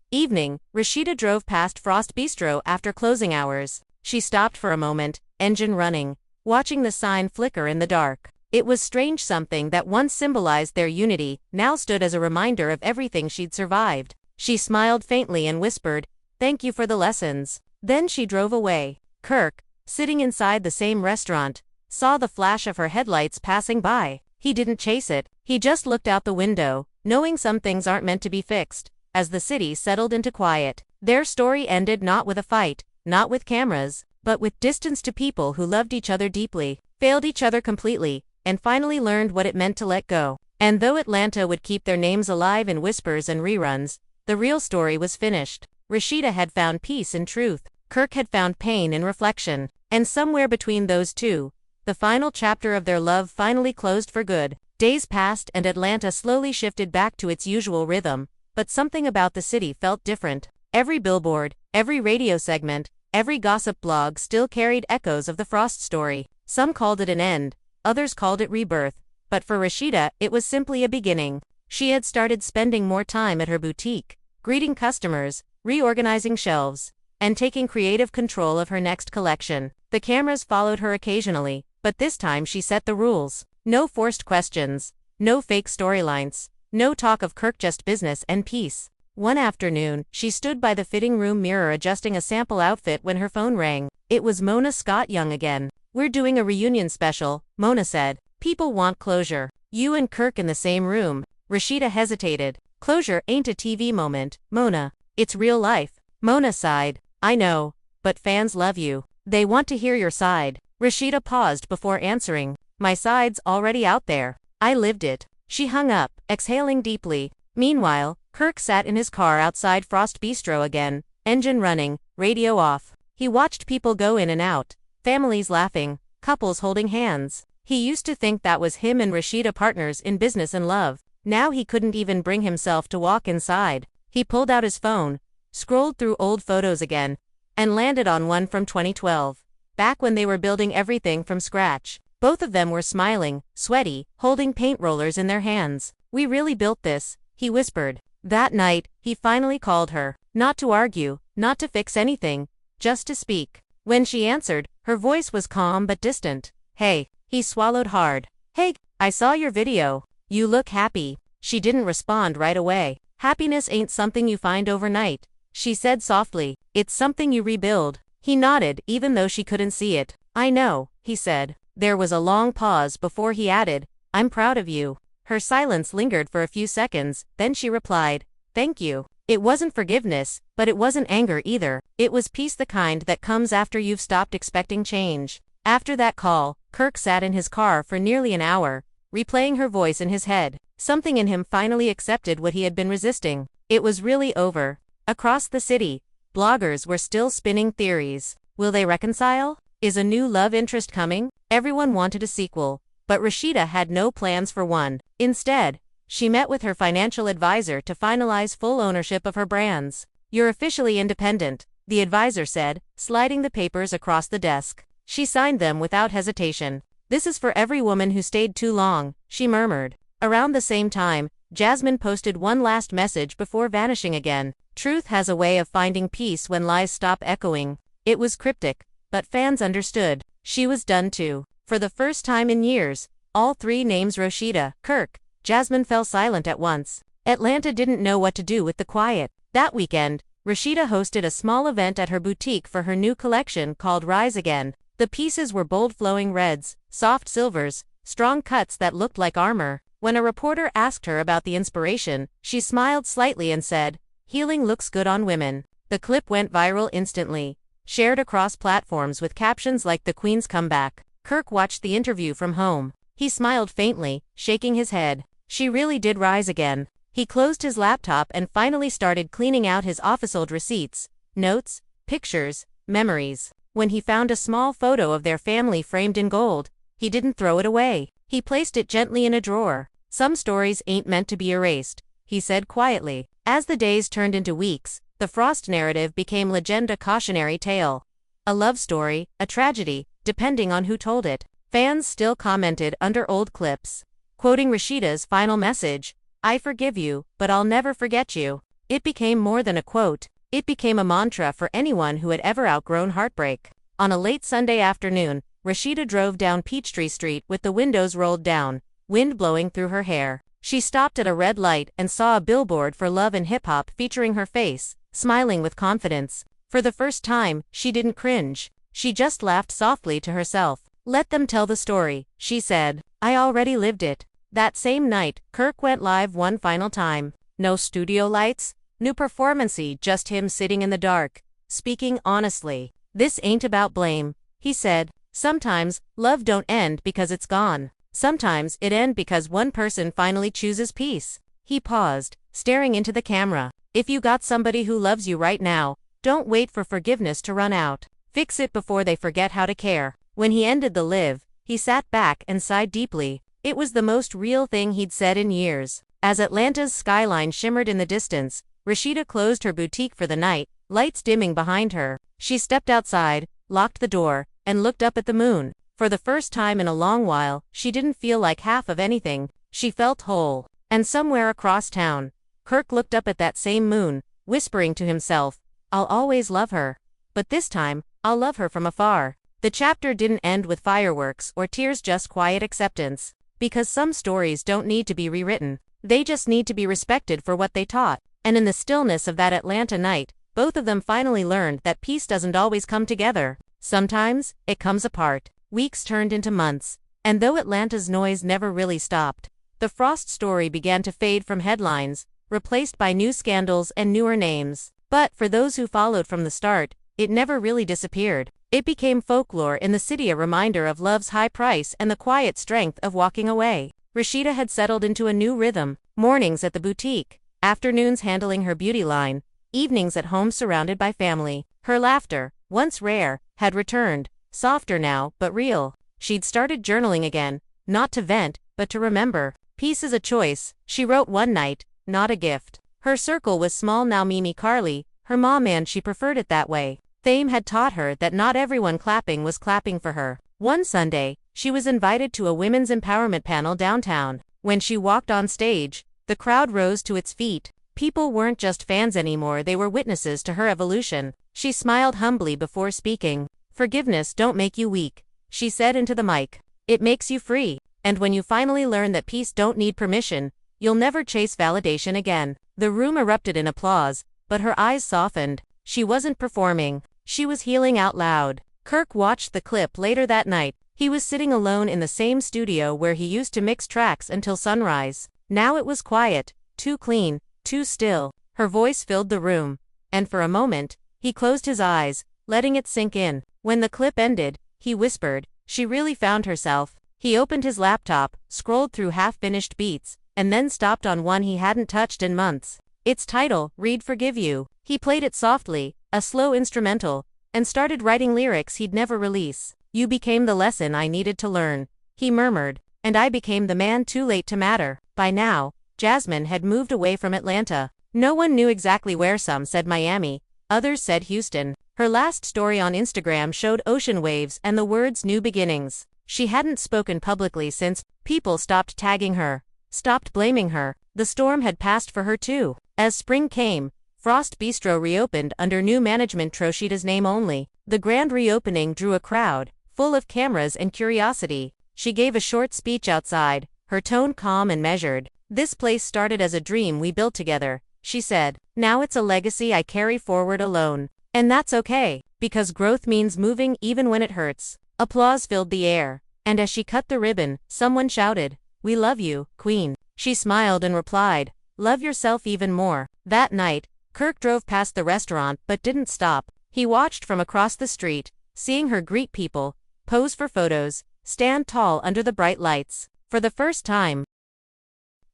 evening, Rasheeda drove past Frost Bistro after closing hours. She stopped for a moment, engine running, watching the sign flicker in the dark. It was strange, something that once symbolized their unity now stood as a reminder of everything she'd survived. She smiled faintly and whispered, "Thank you for the lessons." Then she drove away. Kirk, sitting inside the same restaurant, saw the flash of her headlights passing by. He didn't chase it, he just looked out the window, knowing some things aren't meant to be fixed. As the city settled into quiet, their story ended not with a fight, not with cameras, but with distance to people who loved each other deeply, failed each other completely, and finally learned what it meant to let go. And though Atlanta would keep their names alive in whispers and reruns, the real story was finished. Rasheeda had found peace in truth. Kirk had found pain in reflection. And somewhere between those two, the final chapter of their love finally closed for good. Days passed and Atlanta slowly shifted back to its usual rhythm, but something about the city felt different. Every billboard, every radio segment, every gossip blog still carried echoes of the Frost story. Some called it an end, others called it rebirth, but for Rasheeda, it was simply a beginning. She had started spending more time at her boutique, greeting customers, reorganizing shelves, and taking creative control of her next collection. The cameras followed her occasionally, but this time she set the rules. No forced questions, no fake storylines, no talk of Kirk, just business and peace. One afternoon, she stood by the fitting room mirror adjusting a sample outfit when her phone rang. It was Mona Scott Young again. "We're doing a reunion special," Mona said. "People want closure. You and Kirk in the same room." Rasheeda hesitated. "Closure ain't a TV moment, Mona. It's real life." Mona sighed. "I know, but fans love you. They want to hear your side." Rasheeda paused before answering. "My side's already out there. I lived it." She hung up, exhaling deeply. Meanwhile, Kirk sat in his car outside Frost Bistro again, engine running, radio off. He watched people go in and out, families laughing, couples holding hands. He used to think that was him and Rasheeda, partners in business and love. Now he couldn't even bring himself to walk inside. He pulled out his phone, scrolled through old photos again, and landed on one from 2012. Back when they were building everything from scratch. Both of them were smiling, sweaty, holding paint rollers in their hands. "We really built this," he whispered. That night, he finally called her. Not to argue, not to fix anything, just to speak. When she answered, her voice was calm but distant. "Hey." He swallowed hard. "Hey, I saw your video. You look happy." She didn't respond right away. "Happiness ain't something you find overnight," she said softly. "It's something you rebuild." He nodded, even though she couldn't see it. "I know," he said. There was a long pause before he added, "I'm proud of you." Her silence lingered for a few seconds, then she replied, "Thank you." It wasn't forgiveness, but it wasn't anger either. It was peace, the kind that comes after you've stopped expecting change. After that call, Kirk sat in his car for nearly an hour, replaying her voice in his head. Something in him finally accepted what he had been resisting. It was really over. Across the city, bloggers were still spinning theories. Will they reconcile? Is a new love interest coming? Everyone wanted a sequel, but Rasheeda had no plans for one. Instead, she met with her financial advisor to finalize full ownership of her brands. "You're officially independent," the advisor said, sliding the papers across the desk. She signed them without hesitation. "This is for every woman who stayed too long," she murmured. Around the same time, Jasmine posted one last message before vanishing again. Truth has a way of finding peace when lies stop echoing. It was cryptic, but fans understood. She was done too. For the first time in years, all three names Rasheeda, Kirk, Jasmine fell silent at once. Atlanta didn't know what to do with the quiet. That weekend, Rasheeda hosted a small event at her boutique for her new collection called Rise Again. The pieces were bold flowing reds, soft silvers, strong cuts that looked like armor. When a reporter asked her about the inspiration, she smiled slightly and said, "Healing looks good on women." The clip went viral instantly, shared across platforms with captions like "The Queen's Comeback." Kirk watched the interview from home. He smiled faintly, shaking his head. She really did rise again. He closed his laptop and finally started cleaning out his office-old receipts, notes, pictures, memories. When he found a small photo of their family framed in gold, he didn't throw it away. He placed it gently in a drawer. "Some stories ain't meant to be erased," he said quietly. As the days turned into weeks, the Frost narrative became legend, a cautionary tale. A love story, a tragedy, depending on who told it. Fans still commented under old clips, quoting Rasheeda's final message, "I forgive you, but I'll never forget you." It became more than a quote. It became a mantra for anyone who had ever outgrown heartbreak. On a late Sunday afternoon, Rasheeda drove down Peachtree Street with the windows rolled down, wind blowing through her hair. She stopped at a red light and saw a billboard for love and hip-hop featuring her face, smiling with confidence. For the first time, she didn't cringe. She just laughed softly to herself. "Let them tell the story," she said. "I already lived it." That same night, Kirk went live one final time. No studio lights, no performance, just him sitting in the dark, speaking honestly. "This ain't about blame," he said. "Sometimes, love don't end because it's gone. Sometimes it ends because one person finally chooses peace." He paused, staring into the camera. "If you got somebody who loves you right now, don't wait for forgiveness to run out. Fix it before they forget how to care." When he ended the live, he sat back and sighed deeply. It was the most real thing he'd said in years. As Atlanta's skyline shimmered in the distance, Rasheeda closed her boutique for the night, lights dimming behind her. She stepped outside, locked the door, and looked up at the moon. For the first time in a long while, she didn't feel like half of anything. She felt whole. And somewhere across town, Kirk looked up at that same moon, whispering to himself, "I'll always love her. But this time, I'll love her from afar." The chapter didn't end with fireworks or tears, just quiet acceptance. Because some stories don't need to be rewritten. They just need to be respected for what they taught. And in the stillness of that Atlanta night, both of them finally learned that peace doesn't always come together. Sometimes, it comes apart. Weeks turned into months. And though Atlanta's noise never really stopped, the Frost story began to fade from headlines, replaced by new scandals and newer names. But for those who followed from the start, it never really disappeared. It became folklore in the city, a reminder of love's high price and the quiet strength of walking away. Rasheeda had settled into a new rhythm. Mornings at the boutique, afternoons handling her beauty line, evenings at home surrounded by family. Her laughter, once rare, had returned, softer now, but real. She'd started journaling again, not to vent, but to remember. "Peace is a choice," she wrote one night, "not a gift." Her circle was small now. Mimi Carly, her mom, and she preferred it that way. Fame had taught her that not everyone clapping was clapping for her. One Sunday, she was invited to a women's empowerment panel downtown. When she walked on stage, the crowd rose to its feet. People weren't just fans anymore, they were witnesses to her evolution. She smiled humbly before speaking. "Forgiveness don't make you weak," she said into the mic. "It makes you free. And when you finally learn that peace don't need permission, you'll never chase validation again." The room erupted in applause, but her eyes softened. She wasn't performing. She was healing out loud. Kirk watched the clip later that night. He was sitting alone in the same studio where he used to mix tracks until sunrise. Now it was quiet, too clean, too still. Her voice filled the room. And for a moment, he closed his eyes, letting it sink in. When the clip ended, he whispered, "She really found herself." He opened his laptop, scrolled through half-finished beats, and then stopped on one he hadn't touched in months. Its title, "Read Forgive You." He played it softly, a slow instrumental, and started writing lyrics he'd never release. "You became the lesson I needed to learn," he murmured, "and I became the man too late to matter." By now, Jasmine had moved away from Atlanta. No one knew exactly where. Some said Miami, others said Houston. Her last story on Instagram showed ocean waves and the words "new beginnings." She hadn't spoken publicly since. People stopped tagging her, stopped blaming her. The storm had passed for her too. As spring came, Frost Bistro reopened under new management. Rasheeda's name only. The grand reopening drew a crowd, full of cameras and curiosity. She gave a short speech outside, her tone calm and measured. "This place started as a dream we built together," she said. "Now it's a legacy I carry forward alone. And that's okay, because growth means moving even when it hurts." Applause filled the air, and as she cut the ribbon, someone shouted, "We love you, Queen." She smiled and replied, "Love yourself even more." That night, Kirk drove past the restaurant but didn't stop. He watched from across the street, seeing her greet people, pose for photos, stand tall under the bright lights. For the first time,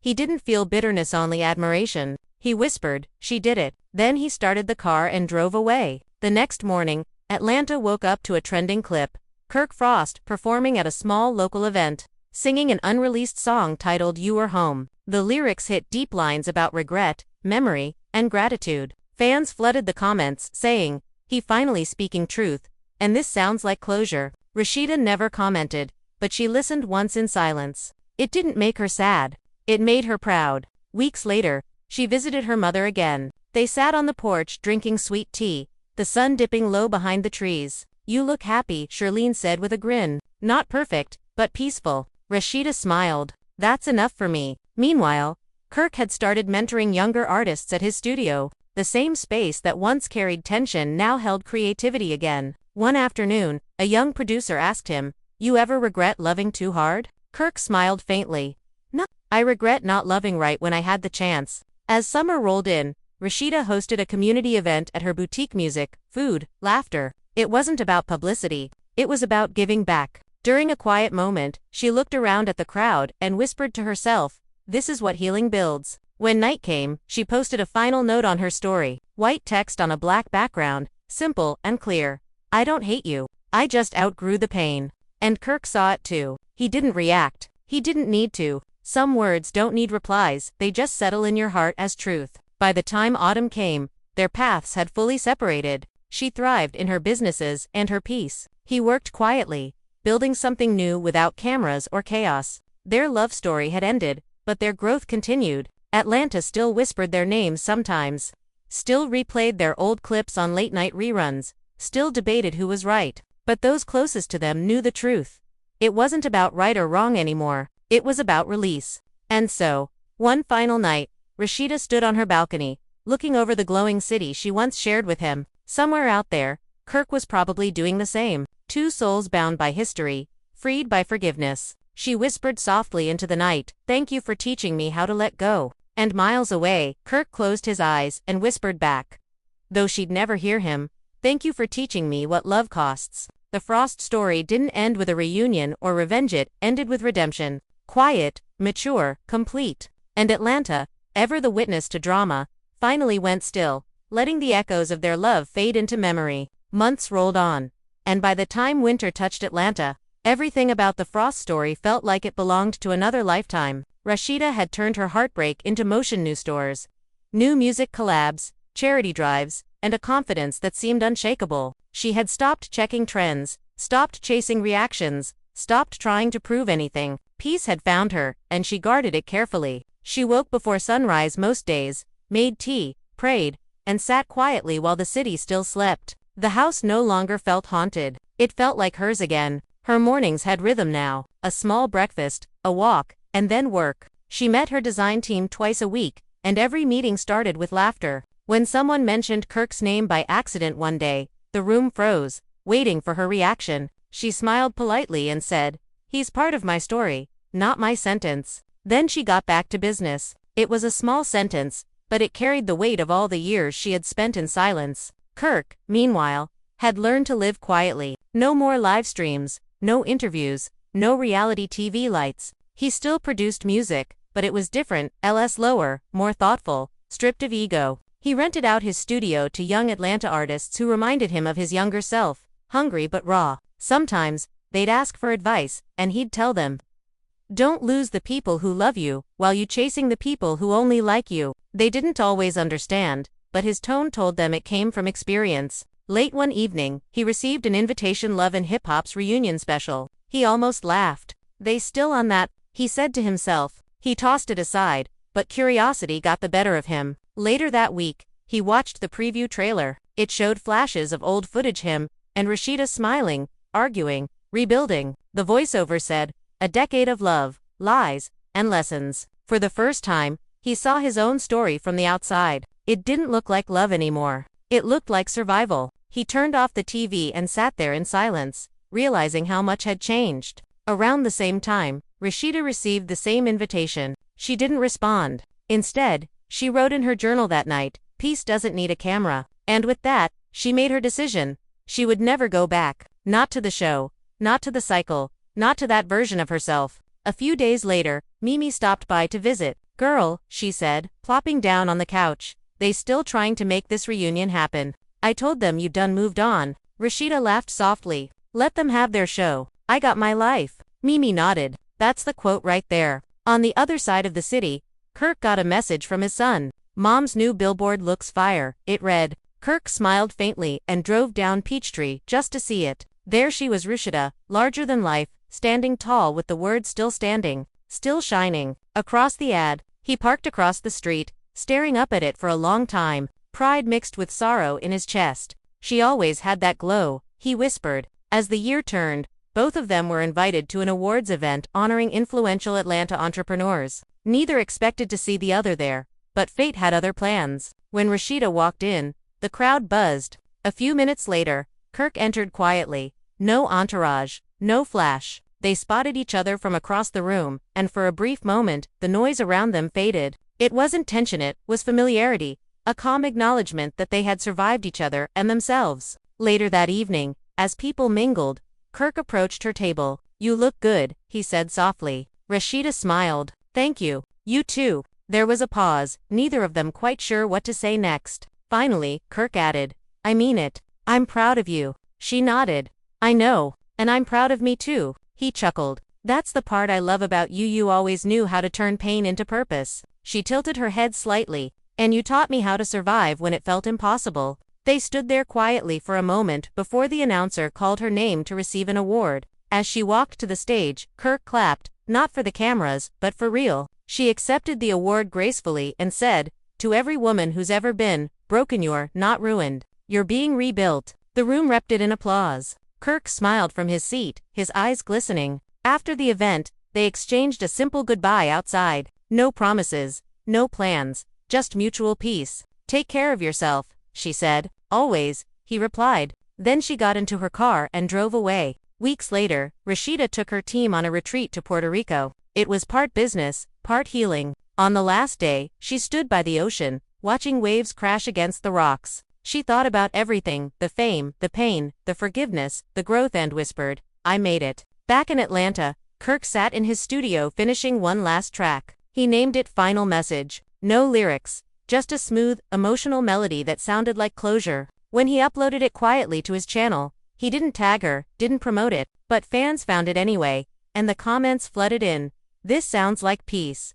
he didn't feel bitterness, only admiration. He whispered, "She did it." Then he started the car and drove away. The next morning, Atlanta woke up to a trending clip. Kirk Frost performing at a small local event, singing an unreleased song titled "You Were Home." The lyrics hit deep, lines about regret, memory, and gratitude. Fans flooded the comments, saying, "He finally speaking truth, and this sounds like closure." Rasheeda never commented, but she listened once in silence. It didn't make her sad. It made her proud. Weeks later, she visited her mother again. They sat on the porch drinking sweet tea, the sun dipping low behind the trees. "You look happy," Charlene said with a grin. "Not perfect, but peaceful." Rasheeda smiled. "That's enough for me." Meanwhile, Kirk had started mentoring younger artists at his studio. The same space that once carried tension now held creativity again. One afternoon, a young producer asked him, "You ever regret loving too hard?" Kirk smiled faintly. "No, I regret not loving right when I had the chance." As summer rolled in, Rasheeda hosted a community event at her boutique. Music, food, laughter. It wasn't about publicity. It was about giving back. During a quiet moment, she looked around at the crowd and whispered to herself, "This is what healing builds." When night came, she posted a final note on her story. White text on a black background, simple and clear. "I don't hate you. I just outgrew the pain." And Kirk saw it too. He didn't react. He didn't need to. Some words don't need replies, they just settle in your heart as truth. By the time autumn came, their paths had fully separated. She thrived in her businesses and her peace. He worked quietly, building something new without cameras or chaos. Their love story had ended, but their growth continued. Atlanta still whispered their names sometimes, still replayed their old clips on late-night reruns, still debated who was right. But those closest to them knew the truth. It wasn't about right or wrong anymore. It was about release. And so, one final night, Rasheeda stood on her balcony, looking over the glowing city she once shared with him. Somewhere out there, Kirk was probably doing the same. Two souls bound by history, freed by forgiveness. She whispered softly into the night, "Thank you for teaching me how to let go." And miles away, Kirk closed his eyes and whispered back, though she'd never hear him, "Thank you for teaching me what love costs." The Frost story didn't end with a reunion or revenge, it ended with redemption. Quiet, mature, complete. And Atlanta, ever the witness to drama, finally went still, letting the echoes of their love fade into memory. Months rolled on, and by the time winter touched Atlanta, everything about the Frost story felt like it belonged to another lifetime. Rasheeda had turned her heartbreak into motion, new stores, new music collabs, charity drives, and a confidence that seemed unshakable. She had stopped checking trends, stopped chasing reactions, stopped trying to prove anything. Peace had found her, and she guarded it carefully. She woke before sunrise most days, made tea, prayed, and sat quietly while the city still slept. The house no longer felt haunted. It felt like hers again. Her mornings had rhythm now. A small breakfast, a walk, and then work. She met her design team twice a week, and every meeting started with laughter. When someone mentioned Kirk's name by accident one day, the room froze, waiting for her reaction. She smiled politely and said, "He's part of my story, not my sentence." Then she got back to business. It was a small sentence, but it carried the weight of all the years she had spent in silence. Kirk, meanwhile, had learned to live quietly. No more live streams, no interviews, no reality TV lights. He still produced music, but it was different, less lower, more thoughtful, stripped of ego. He rented out his studio to young Atlanta artists who reminded him of his younger self, hungry but raw. Sometimes, they'd ask for advice, and he'd tell them, "Don't lose the people who love you, while you chasing the people who only like you." They didn't always understand, but his tone told them it came from experience. Late one evening, he received an invitation Love and Hip Hop's reunion special. He almost laughed. "They still on that?" he said to himself. He tossed it aside, but curiosity got the better of him. Later that week, he watched the preview trailer. It showed flashes of old footage him and Rasheeda smiling, arguing, rebuilding. The voiceover said, "A decade of love, lies, and lessons." For the first time, he saw his own story from the outside. It didn't look like love anymore. It looked like survival. He turned off the TV and sat there in silence, realizing how much had changed. Around the same time, Rasheeda received the same invitation. She didn't respond. Instead, she wrote in her journal that night, "Peace doesn't need a camera." And with that, she made her decision. She would never go back. Not to the show, not to the cycle, not to that version of herself. A few days later, Mimi stopped by to visit. "Girl," she said, plopping down on the couch, "they still trying to make this reunion happen. I told them you done moved on." Rasheeda laughed softly. "Let them have their show. I got my life." Mimi nodded. That's the quote right there. On the other side of the city, Kirk got a message from his son. "Mom's new billboard looks fire," it read. Kirk smiled faintly and drove down Peachtree just to see it. There she was, Rasheeda, larger than life, standing tall with the word still standing, still shining. Across the ad, he parked across the street, staring up at it for a long time, pride mixed with sorrow in his chest. "She always had that glow," he whispered. As the year turned, both of them were invited to an awards event honoring influential Atlanta entrepreneurs. Neither expected to see the other there, but fate had other plans. When Rasheeda walked in, the crowd buzzed. A few minutes later, Kirk entered quietly. No entourage, no flash. They spotted each other from across the room, and for a brief moment, the noise around them faded. It wasn't tension, it was familiarity, a calm acknowledgement that they had survived each other and themselves. Later that evening, as people mingled, Kirk approached her table. "You look good," he said softly. Rasheeda smiled. "Thank you. You too." There was a pause, neither of them quite sure what to say next. Finally, Kirk added, "I mean it. I'm proud of you." She nodded. "I know. And I'm proud of me too." He chuckled. "That's the part I love about you. You always knew how to turn pain into purpose." She tilted her head slightly. "And you taught me how to survive when it felt impossible." They stood there quietly for a moment before the announcer called her name to receive an award. As she walked to the stage, Kirk clapped, not for the cameras, but for real. She accepted the award gracefully and said, "To every woman who's ever been broken, you're not ruined. You're being rebuilt." The room erupted in applause. Kirk smiled from his seat, his eyes glistening. After the event, they exchanged a simple goodbye outside. No promises, no plans, just mutual peace. "Take care of yourself," she said. "Always," he replied. Then she got into her car and drove away. Weeks later, Rasheeda took her team on a retreat to Puerto Rico. It was part business, part healing. On the last day, she stood by the ocean, watching waves crash against the rocks. She thought about everything, the fame, the pain, the forgiveness, the growth, and whispered, "I made it." Back in Atlanta, Kirk sat in his studio finishing one last track. He named it Final Message. No lyrics, just a smooth, emotional melody that sounded like closure. When he uploaded it quietly to his channel, he didn't tag her, didn't promote it, but fans found it anyway, and the comments flooded in. "This sounds like peace.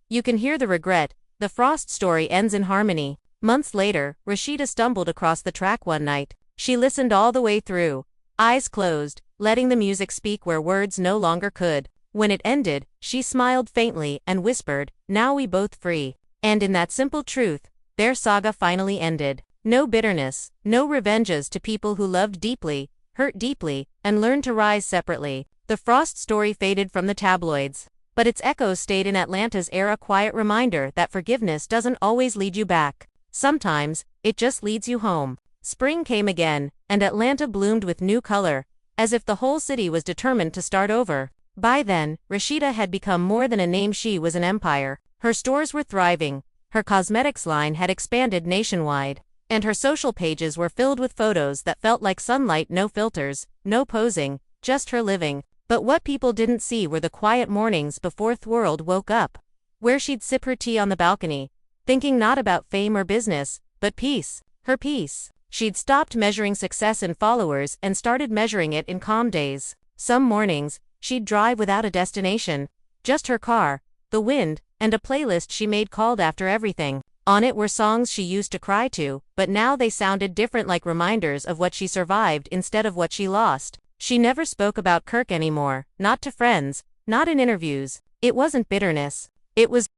You can hear the regret. The Frost story ends in harmony." Months later, Rasheeda stumbled across the track one night. She listened all the way through, eyes closed, letting the music speak where words no longer could. When it ended, she smiled faintly and whispered, "Now we both free." And in that simple truth, their saga finally ended. No bitterness, no revenges to people who loved deeply, hurt deeply, and learned to rise separately. The Frost story faded from the tabloids, but its echoes stayed in Atlanta's air, a quiet reminder that forgiveness doesn't always lead you back. Sometimes, it just leads you home. Spring came again, and Atlanta bloomed with new color, as if the whole city was determined to start over. By then, Rasheeda had become more than a name, she was an empire. Her stores were thriving, her cosmetics line had expanded nationwide, and her social pages were filled with photos that felt like sunlight, no filters, no posing, just her living. But what people didn't see were the quiet mornings before the world woke up, where she'd sip her tea on the balcony, thinking not about fame or business, but peace, her peace. She'd stopped measuring success in followers and started measuring it in calm days. Some mornings, she'd drive without a destination, just her car, the wind, and a playlist she made called After Everything. On it were songs she used to cry to, but now they sounded different, like reminders of what she survived instead of what she lost. She never spoke about Kirk anymore, not to friends, not in interviews. It wasn't bitterness, it was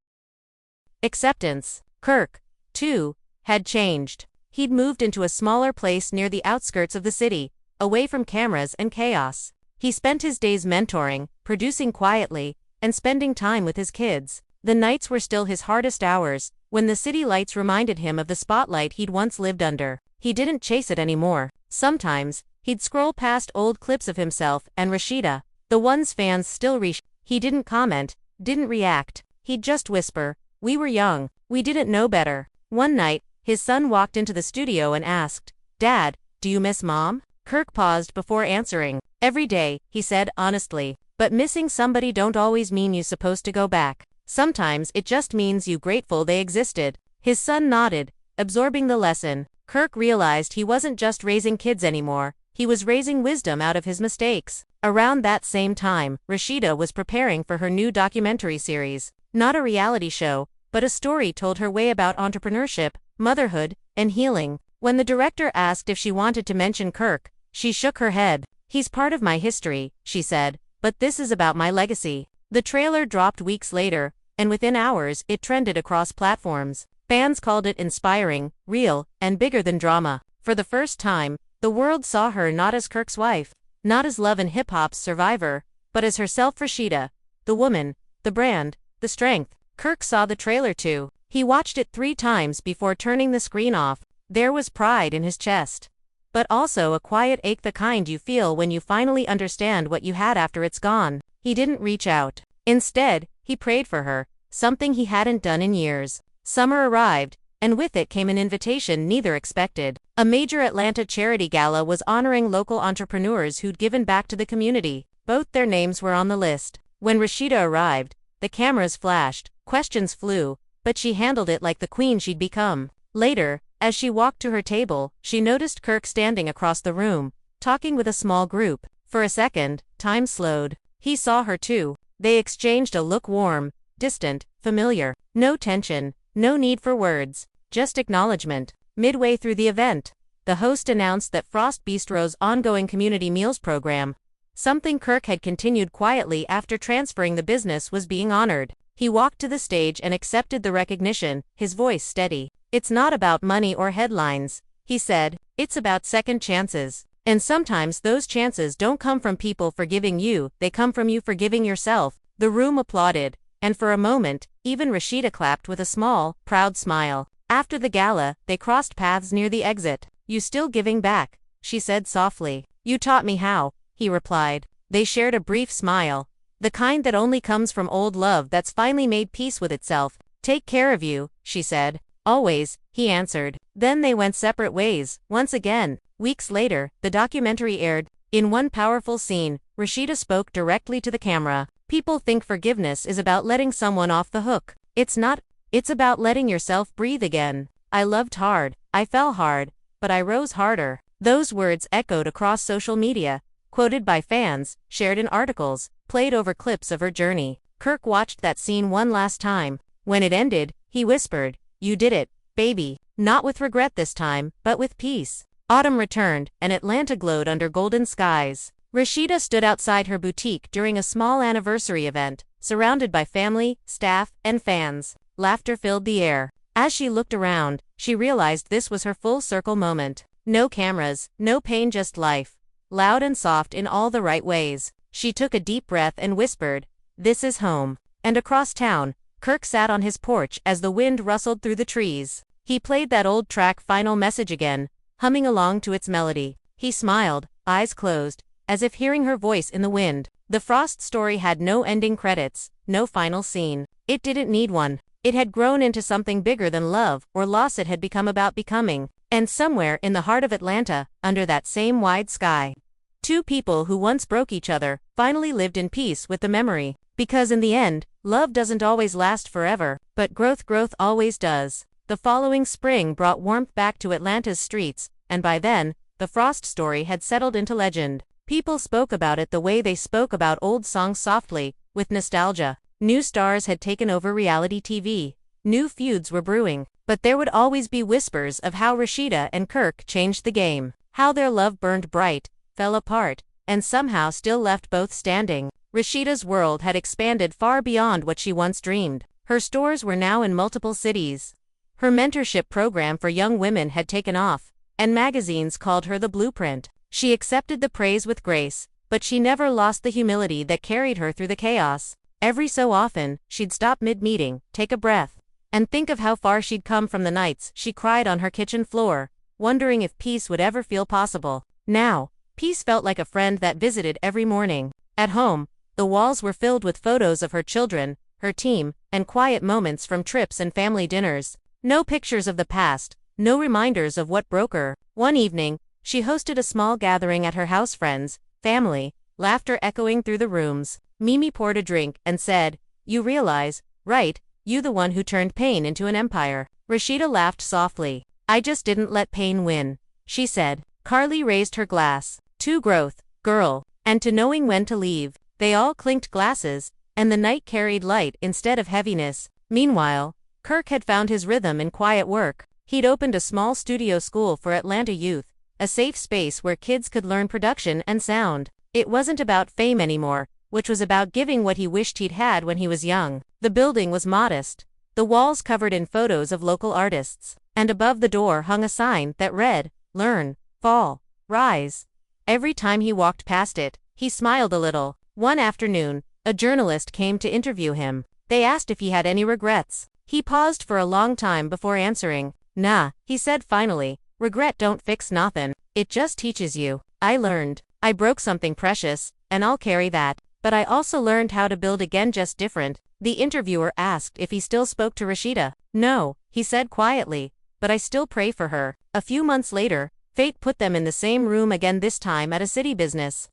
acceptance. Kirk, too, had changed. He'd moved into a smaller place near the outskirts of the city, away from cameras and chaos. He spent his days mentoring, producing quietly, and spending time with his kids. The nights were still his hardest hours, when the city lights reminded him of the spotlight he'd once lived under. He didn't chase it anymore. Sometimes, he'd scroll past old clips of himself and Rasheeda, the ones fans still He didn't comment, didn't react. He'd just whisper, "We were young, we didn't know better." One night, his son walked into the studio and asked, "Dad, do you miss Mom?" Kirk paused before answering. "Every day," he said honestly. "But missing somebody don't always mean you're supposed to go back. Sometimes it just means you're grateful they existed." His son nodded, absorbing the lesson. Kirk realized he wasn't just raising kids anymore, he was raising wisdom out of his mistakes. Around that same time, Rasheeda was preparing for her new documentary series. Not a reality show, but a story told her way about entrepreneurship, motherhood, and healing. When the director asked if she wanted to mention Kirk, she shook her head. "He's part of my history," she said, "but this is about my legacy." The trailer dropped weeks later, and within hours, it trended across platforms. Fans called it inspiring, real, and bigger than drama. For the first time, the world saw her not as Kirk's wife, not as love and hip-hop's survivor, but as herself, Rasheeda, the woman, the brand, the strength. Kirk saw the trailer too. He watched it 3 times before turning the screen off. There was pride in his chest, but also a quiet ache, the kind you feel when you finally understand what you had after it's gone. He didn't reach out. Instead, he prayed for her, something he hadn't done in years. Summer arrived, and with it came an invitation neither expected. A major Atlanta charity gala was honoring local entrepreneurs who'd given back to the community. Both their names were on the list. When Rasheeda arrived, the cameras flashed, questions flew, but she handled it like the queen she'd become. Later, as she walked to her table, she noticed Kirk standing across the room, talking with a small group. For a second, time slowed. He saw her too. They exchanged a look, warm, distant, familiar. No tension, no need for words, just acknowledgement. Midway through the event, the host announced that Frost Bistro's ongoing community meals program, something Kirk had continued quietly after transferring the business, was being honored. He walked to the stage and accepted the recognition, his voice steady. "It's not about money or headlines," he said. "It's about second chances. And sometimes those chances don't come from people forgiving you, they come from you forgiving yourself." The room applauded, and for a moment, even Rasheeda clapped with a small, proud smile. After the gala, they crossed paths near the exit. "You still giving back?" she said softly. "You taught me how," he replied. They shared a brief smile, the kind that only comes from old love that's finally made peace with itself. "Take care of you," she said. "Always," he answered. Then they went separate ways, once again. Weeks later, the documentary aired. In one powerful scene, Rasheeda spoke directly to the camera. "People think forgiveness is about letting someone off the hook. It's not. It's about letting yourself breathe again. I loved hard, I fell hard, but I rose harder." Those words echoed across social media, quoted by fans, shared in articles, played over clips of her journey. Kirk watched that scene one last time. When it ended, he whispered, "You did it, baby." Not with regret this time, but with peace. Autumn returned, and Atlanta glowed under golden skies. Rasheeda stood outside her boutique during a small anniversary event, surrounded by family, staff, and fans. Laughter filled the air. As she looked around, she realized this was her full circle moment. No cameras, no pain, just life. Loud and soft in all the right ways. She took a deep breath and whispered, "This is home." And across town, Kirk sat on his porch as the wind rustled through the trees. He played that old track Final Message again, humming along to its melody. He smiled, eyes closed, as if hearing her voice in the wind. The Frost story had no ending credits, no final scene. It didn't need one. It had grown into something bigger than love or loss. It had become about becoming. And somewhere in the heart of Atlanta, under that same wide sky, two people who once broke each other finally lived in peace with the memory. Because in the end, love doesn't always last forever, but growth always does. The following spring brought warmth back to Atlanta's streets, and by then, the Frost story had settled into legend. People spoke about it the way they spoke about old songs, softly, with nostalgia. New stars had taken over reality TV. New feuds were brewing, but there would always be whispers of how Rasheeda and Kirk changed the game. How their love burned bright, fell apart, and somehow still left both standing. Rasheeda's world had expanded far beyond what she once dreamed. Her stores were now in multiple cities. Her mentorship program for young women had taken off, and magazines called her the blueprint. She accepted the praise with grace, but she never lost the humility that carried her through the chaos. Every so often, she'd stop mid-meeting, take a breath, and think of how far she'd come from the nights she cried on her kitchen floor, wondering if peace would ever feel possible. Now, peace felt like a friend that visited every morning. At home, the walls were filled with photos of her children, her team, and quiet moments from trips and family dinners. No pictures of the past, no reminders of what broke her. One evening, she hosted a small gathering at her house. Friends, family, laughter echoing through the rooms. Mimi poured a drink and said, "You realize, right, you the one who turned pain into an empire." Rasheeda laughed softly. "I just didn't let pain win," she said. Carly raised her glass. "To growth, girl, and to knowing when to leave." They all clinked glasses, and the night carried light instead of heaviness. Meanwhile, Kirk had found his rhythm in quiet work. He'd opened a small studio school for Atlanta youth, a safe space where kids could learn production and sound. It wasn't about fame anymore, which was about giving what he wished he'd had when he was young. The building was modest, the walls covered in photos of local artists, and above the door hung a sign that read, "Learn, fall, rise." Every time he walked past it, he smiled a little. One afternoon, a journalist came to interview him. They asked if he had any regrets. He paused for a long time before answering. "Nah," he said finally. "Regret don't fix nothin'. It just teaches you. I learned. I broke something precious, and I'll carry that. But I also learned how to build again, just different." The interviewer asked if he still spoke to Rasheeda. "No," he said quietly, "but I still pray for her." A few months later, fate put them in the same room again, this time at a city business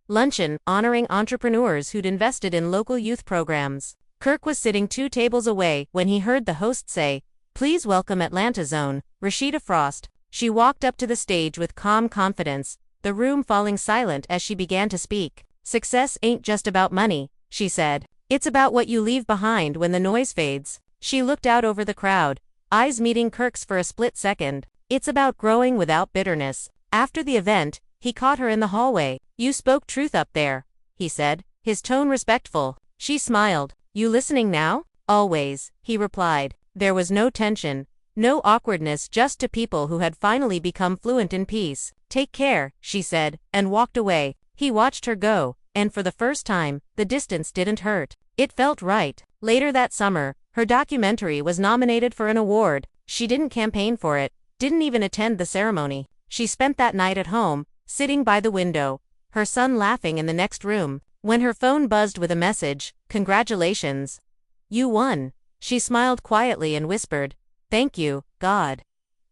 luncheon honoring entrepreneurs who'd invested in local youth programs. Kirk was sitting 2 tables away when he heard the host say, "Please welcome Atlanta's own, Rasheeda Frost." She walked up to the stage with calm confidence, the room falling silent as she began to speak. "Success ain't just about money," she said. "It's about what you leave behind when the noise fades." She looked out over the crowd, eyes meeting Kirk's for a split second. "It's about growing without bitterness." After the event, he caught her in the hallway. "You spoke truth up there," he said, his tone respectful. She smiled. "You listening now?" "Always," he replied. There was no tension, no awkwardness, just two people who had finally become fluent in peace. "Take care," she said, and walked away. He watched her go, and for the first time, the distance didn't hurt. It felt right. Later that summer, her documentary was nominated for an award. She didn't campaign for it, didn't even attend the ceremony. She spent that night at home, sitting by the window, her son laughing in the next room. When her phone buzzed with a message, "Congratulations. You won." She smiled quietly and whispered, "Thank you, God,"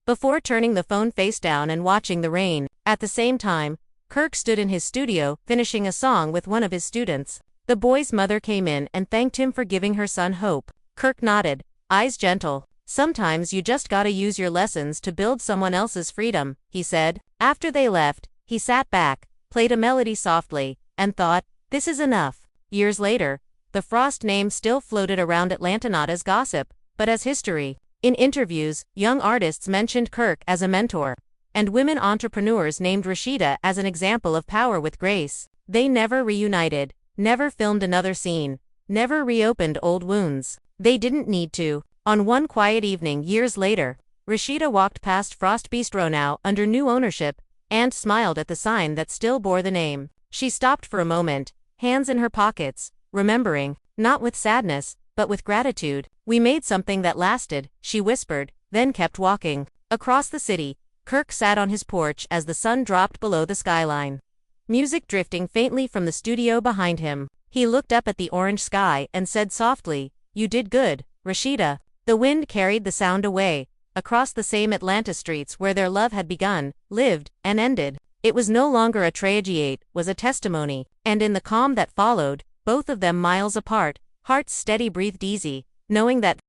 before turning the phone face down and watching the rain. At the same time, Kirk stood in his studio, finishing a song with one of his students. The boy's mother came in and thanked him for giving her son hope. Kirk nodded, eyes gentle. "Sometimes you just gotta use your lessons to build someone else's freedom," he said. After they left, he sat back, played a melody softly, and thought, "This is enough." Years later, the Frost name still floated around Atlanta, not as gossip, but as history. In interviews, young artists mentioned Kirk as a mentor. and women entrepreneurs named Rasheeda as an example of power with grace. They never reunited, never filmed another scene, never reopened old wounds. They didn't need to. On one quiet evening years later, Rasheeda walked past Frost Bistro now under new ownership, and smiled at the sign that still bore the name. She stopped for a moment, hands in her pockets, remembering, not with sadness, but with gratitude. "We made something that lasted," she whispered, then kept walking. Across the city, Kirk sat on his porch as the sun dropped below the skyline. Music drifting faintly from the studio behind him. He looked up at the orange sky and said softly, "You did good, Rasheeda." The wind carried the sound away, across the same Atlanta streets where their love had begun, lived, and ended. It was no longer a tragedy, it was a testimony, and in the calm that followed, both of them miles apart, hearts steady breathed easy, knowing that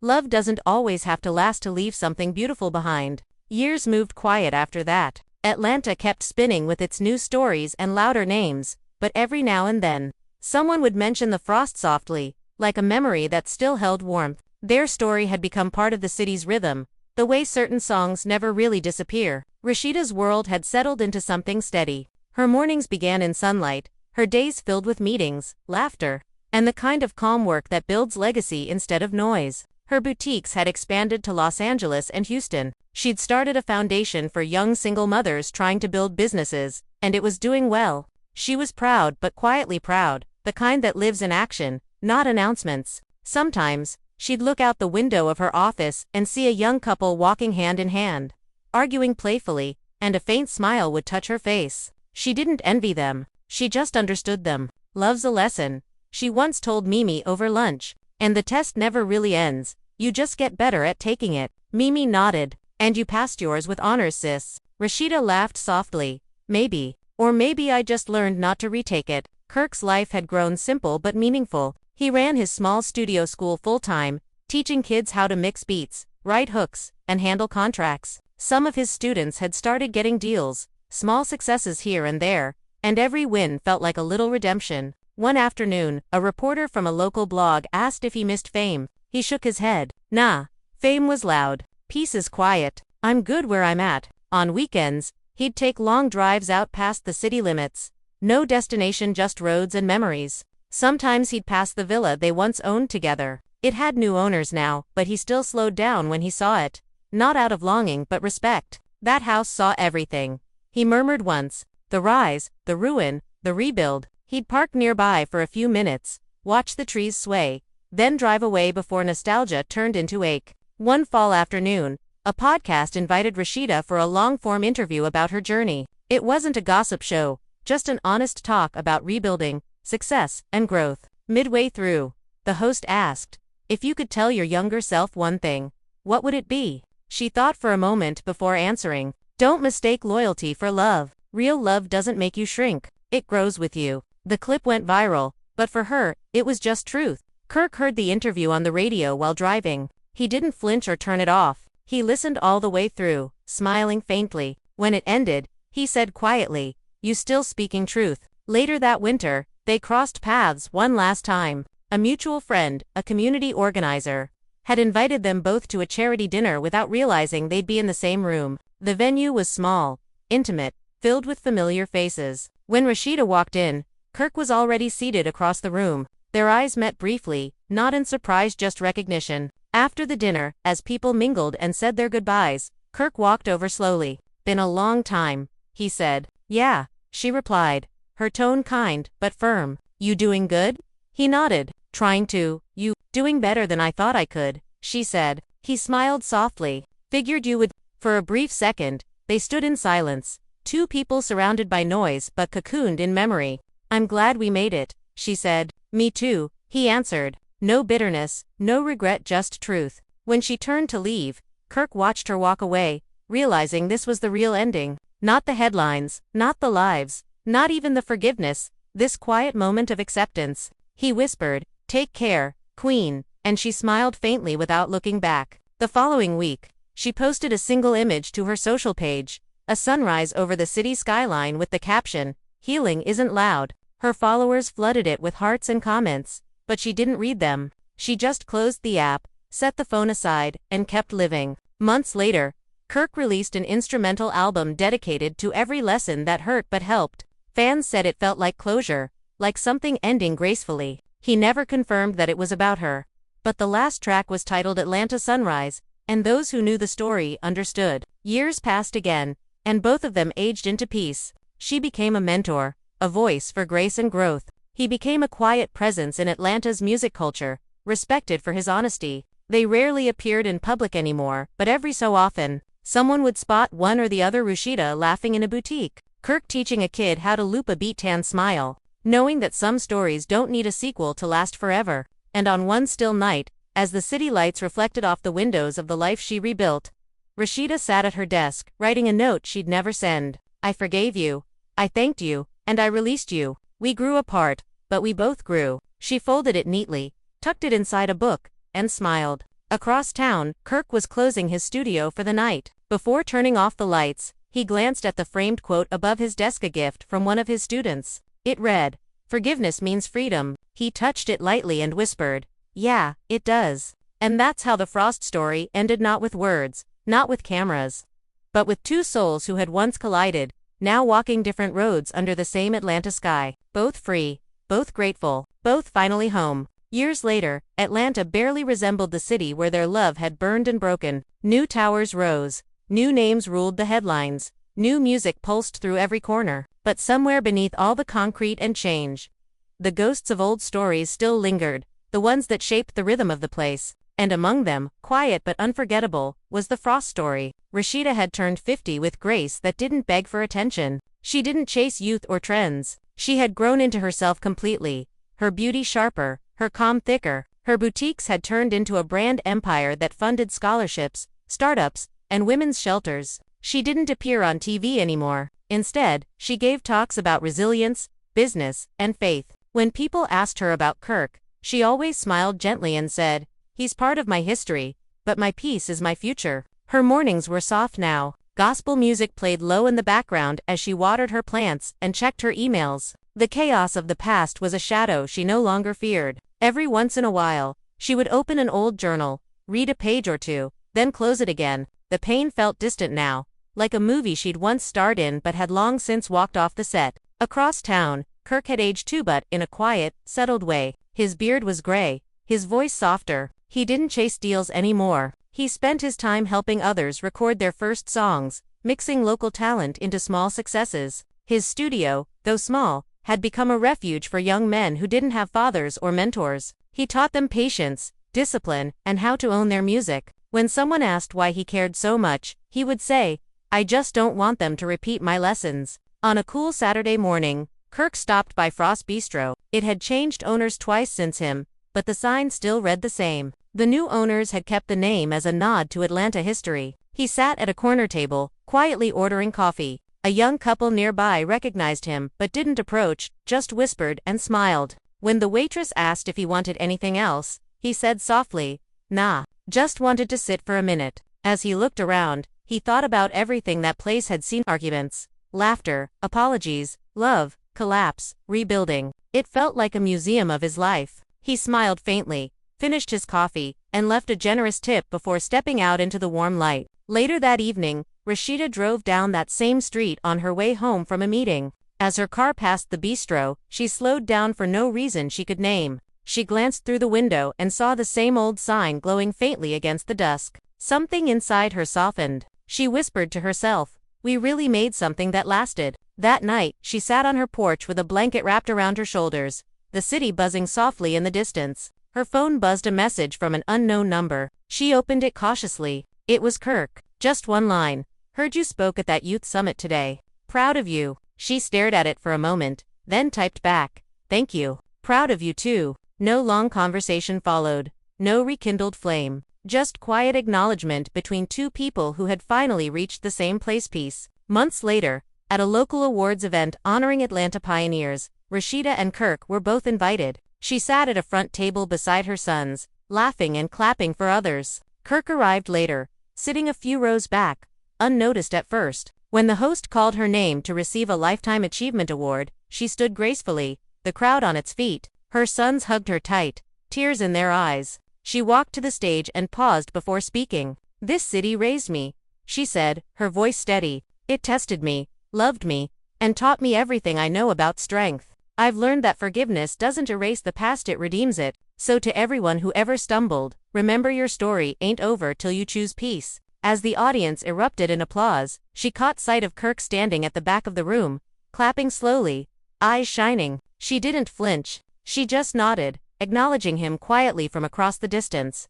love doesn't always have to last to leave something beautiful behind. Years moved quiet after that. Atlanta kept spinning with its new stories and louder names, but every now and then, someone would mention the frost softly, like a memory that still held warmth. Their story had become part of the city's rhythm, the way certain songs never really disappear. Rasheeda's world had settled into something steady. Her mornings began in sunlight, her days filled with meetings, laughter, and the kind of calm work that builds legacy instead of noise. Her boutiques had expanded to Los Angeles and Houston. She'd started a foundation for young single mothers trying to build businesses, and it was doing well. She was proud, but quietly proud, the kind that lives in action, not announcements. Sometimes, she'd look out the window of her office and see a young couple walking hand in hand, arguing playfully, and a faint smile would touch her face. She didn't envy them, she just understood them. "Love's a lesson," she once told Mimi over lunch, "and the test never really ends, you just get better at taking it." Mimi nodded. "And you passed yours with honors, sis." Rasheeda laughed softly. "Maybe. Or maybe I just learned not to retake it." Kirk's life had grown simple but meaningful. He ran his small studio school full-time, teaching kids how to mix beats, write hooks, and handle contracts. Some of his students had started getting deals, small successes here and there, and every win felt like a little redemption. One afternoon, a reporter from a local blog asked if he missed fame. He shook his head. "Nah. Fame was loud. Peace is quiet. I'm good where I'm at." On weekends, he'd take long drives out past the city limits. No destination, just roads and memories. Sometimes he'd pass the villa they once owned together. It had new owners now, but he still slowed down when he saw it. Not out of longing but respect. That house saw everything. He murmured once, the rise, the ruin, the rebuild. He'd park nearby for a few minutes, watch the trees sway, then drive away before nostalgia turned into ache. One fall afternoon, a podcast invited Rasheeda for a long-form interview about her journey. It wasn't a gossip show, just an honest talk about rebuilding, success, and growth. Midway through, the host asked, "If you could tell your younger self one thing, what would it be?" She thought for a moment before answering, "Don't mistake loyalty for love. Real love doesn't make you shrink, it grows with you." The clip went viral, but for her, it was just truth. Kirk heard the interview on the radio while driving. He didn't flinch or turn it off. He listened all the way through, smiling faintly. When it ended, he said quietly, "You still speaking truth." Later that winter, they crossed paths one last time. A mutual friend, a community organizer, had invited them both to a charity dinner without realizing they'd be in the same room. The venue was small, intimate, filled with familiar faces. When Rasheeda walked in, Kirk was already seated across the room. Their eyes met briefly, not in surprise, just recognition. After the dinner, as people mingled and said their goodbyes, Kirk walked over slowly. "Been a long time," he said. "Yeah," she replied, her tone kind, but firm. "You doing good?" He nodded. "Trying to. You, doing better than I thought I could," she said. He smiled softly. "Figured you would." For a brief second, they stood in silence, two people surrounded by noise but cocooned in memory. "I'm glad we made it," she said. "Me too," he answered. No bitterness, no regret, just truth. When she turned to leave, Kirk watched her walk away, realizing this was the real ending. Not the headlines, not the lives, not even the forgiveness, this quiet moment of acceptance. He whispered, "Take care, Queen," and she smiled faintly without looking back. The following week, she posted a single image to her social page, a sunrise over the city skyline with the caption, "Healing isn't loud." Her followers flooded it with hearts and comments, but she didn't read them. She just closed the app, set the phone aside, and kept living. Months later, Kirk released an instrumental album dedicated to every lesson that hurt but helped. Fans said it felt like closure, like something ending gracefully. He never confirmed that it was about her. But the last track was titled Atlanta Sunrise, and those who knew the story understood. Years passed again, and both of them aged into peace. She became a mentor, a voice for grace and growth. He became a quiet presence in Atlanta's music culture, respected for his honesty. They rarely appeared in public anymore, but every so often, someone would spot one or the other Rasheeda laughing in a boutique. Kirk teaching a kid how to loop a beat-tan smile, knowing that some stories don't need a sequel to last forever. And on one still night, as the city lights reflected off the windows of the life she rebuilt, Rasheeda sat at her desk, writing a note she'd never send. I forgave you, I thanked you, and I released you. We grew apart, but we both grew. She folded it neatly, tucked it inside a book, and smiled. Across town, Kirk was closing his studio for the night. Before turning off the lights, he glanced at the framed quote above his desk, a gift from one of his students. It read, "Forgiveness means freedom." He touched it lightly and whispered, "Yeah, it does." And that's how the Frost story ended, not with words, not with cameras, but with two souls who had once collided, now walking different roads under the same Atlanta sky. Both free, both grateful, both finally home. Years later, Atlanta barely resembled the city where their love had burned and broken. New towers rose, new names ruled the headlines, new music pulsed through every corner. But somewhere beneath all the concrete and change, the ghosts of old stories still lingered, the ones that shaped the rhythm of the place. And among them, quiet but unforgettable, was the Frost story. Rasheeda had turned 50 with grace that didn't beg for attention. She didn't chase youth or trends. She had grown into herself completely, her beauty sharper, her calm thicker. Her boutiques had turned into a brand empire that funded scholarships, startups, and women's shelters. She didn't appear on TV anymore. Instead, she gave talks about resilience, business, and faith. When people asked her about Kirk, she always smiled gently and said, "He's part of my history, but my peace is my future." Her mornings were soft now. Gospel music played low in the background as she watered her plants and checked her emails. The chaos of the past was a shadow she no longer feared. Every once in a while, she would open an old journal, read a page or two, then close it again. The pain felt distant now, like a movie she'd once starred in but had long since walked off the set. Across town, Kirk had aged too, but in a quiet, settled way. His beard was gray, his voice softer. He didn't chase deals anymore. He spent his time helping others record their first songs, mixing local talent into small successes. His studio, though small, had become a refuge for young men who didn't have fathers or mentors. He taught them patience, discipline, and how to own their music. When someone asked why he cared so much, he would say, "I just don't want them to repeat my lessons." On a cool Saturday morning, Kirk stopped by Frost Bistro. It had changed owners twice since him, but the sign still read the same. The new owners had kept the name as a nod to Atlanta history. He sat at a corner table, quietly ordering coffee. A young couple nearby recognized him, but didn't approach, just whispered and smiled. When the waitress asked if he wanted anything else, he said softly, "Nah, just wanted to sit for a minute." As he looked around, he thought about everything that place had seen: arguments, laughter, apologies, love, collapse, rebuilding. It felt like a museum of his life. He smiled faintly, finished his coffee, and left a generous tip before stepping out into the warm light. Later that evening, Rasheeda drove down that same street on her way home from a meeting. As her car passed the bistro, she slowed down for no reason she could name. She glanced through the window and saw the same old sign glowing faintly against the dusk. Something inside her softened. She whispered to herself, "We really made something that lasted." That night, she sat on her porch with a blanket wrapped around her shoulders, the city buzzing softly in the distance. Her phone buzzed a message from an unknown number. She opened it cautiously. It was Kirk. Just one line. "Heard you spoke at that youth summit today. Proud of you." She stared at it for a moment, then typed back, "Thank you. Proud of you too." No long conversation followed. No rekindled flame. Just quiet acknowledgement between two people who had finally reached the same place. Peace. Months later, at a local awards event honoring Atlanta pioneers, Rasheeda and Kirk were both invited. She sat at a front table beside her sons, laughing and clapping for others. Kirk arrived later, sitting a few rows back, unnoticed at first. When the host called her name to receive a Lifetime Achievement Award, she stood gracefully, the crowd on its feet. Her sons hugged her tight, tears in their eyes. She walked to the stage and paused before speaking. "This city raised me," she said, her voice steady. It tested me, loved me, and taught me everything I know about strength. I've learned that forgiveness doesn't erase the past, it redeems it. So to everyone who ever stumbled, remember your story ain't over till you choose peace. As the audience erupted in applause, she caught sight of Kirk standing at the back of the room, clapping slowly, eyes shining. She didn't flinch. She just nodded, acknowledging him quietly from across the distance.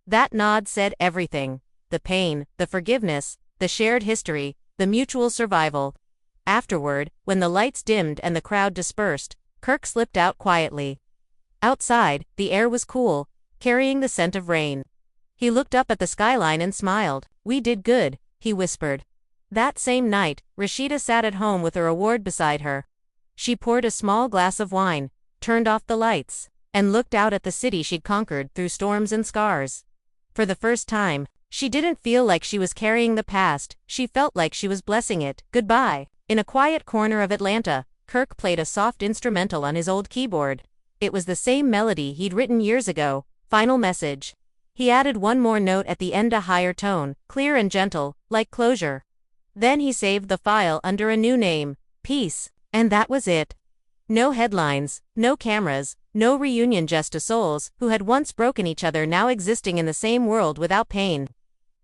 That nod said everything. The pain, the forgiveness, the shared history, the mutual survival. Afterward, when the lights dimmed and the crowd dispersed, Kirk slipped out quietly. Outside, the air was cool, carrying the scent of rain. He looked up at the skyline and smiled. "We did good," he whispered. That same night, Rasheeda sat at home with her award beside her. She poured a small glass of wine, turned off the lights, and looked out at the city she'd conquered through storms and scars. For the first time, she didn't feel like she was carrying the past, she felt like she was blessing it. Goodbye. In a quiet corner of Atlanta, Kirk played a soft instrumental on his old keyboard. It was the same melody he'd written years ago, "Final Message." He added one more note at the end, a higher tone, clear and gentle, like closure. Then he saved the file under a new name, Peace, and that was it. No headlines, no cameras, no reunion, just two souls who had once broken each other now existing in the same world without pain.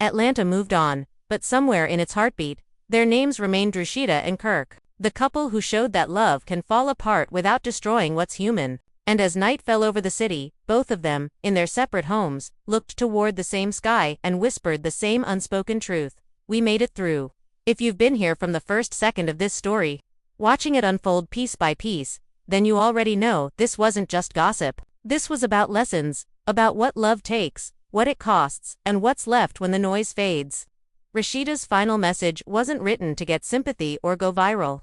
Atlanta moved on, but somewhere in its heartbeat, their names remained: Rasheeda and Kirk, the couple who showed that love can fall apart without destroying what's human. And as night fell over the city, both of them, in their separate homes, looked toward the same sky and whispered the same unspoken truth: we made it through. If you've been here from the first second of this story, watching it unfold piece by piece, then you already know this wasn't just gossip. This was about lessons, about what love takes, what it costs, and what's left when the noise fades. Rasheeda's final message wasn't written to get sympathy or go viral.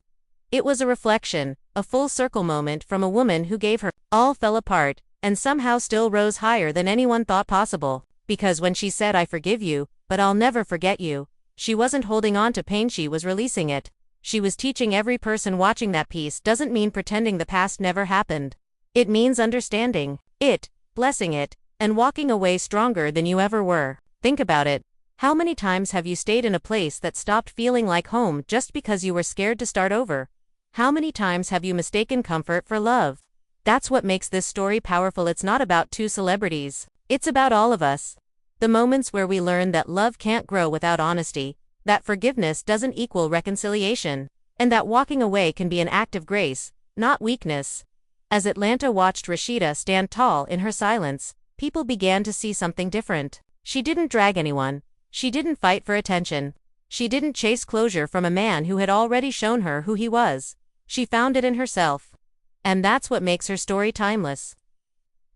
It was a reflection, a full circle moment from a woman who gave her all, fell apart, and somehow still rose higher than anyone thought possible. Because when she said, "I forgive you, but I'll never forget you," she wasn't holding on to pain, she was releasing it. She was teaching every person watching that peace doesn't mean pretending the past never happened. It means understanding it, blessing it, and walking away stronger than you ever were. Think about it. How many times have you stayed in a place that stopped feeling like home just because you were scared to start over? How many times have you mistaken comfort for love? That's what makes this story powerful. It's not about two celebrities. It's about all of us. The moments where we learn that love can't grow without honesty, that forgiveness doesn't equal reconciliation, and that walking away can be an act of grace, not weakness. As Atlanta watched Rasheeda stand tall in her silence, people began to see something different. She didn't drag anyone. She didn't fight for attention. She didn't chase closure from a man who had already shown her who he was. She found it in herself. And that's what makes her story timeless.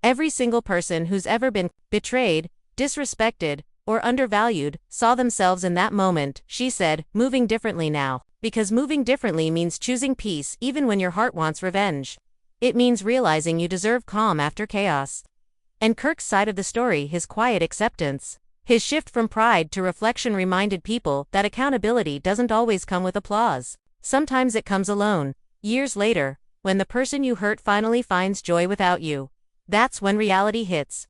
Every single person who's ever been betrayed, disrespected, or undervalued saw themselves in that moment, she said, moving differently now. Because moving differently means choosing peace even when your heart wants revenge. It means realizing you deserve calm after chaos. And Kirk's side of the story, his quiet acceptance, his shift from pride to reflection, reminded people that accountability doesn't always come with applause. Sometimes it comes alone. Years later, when the person you hurt finally finds joy without you, that's when reality hits.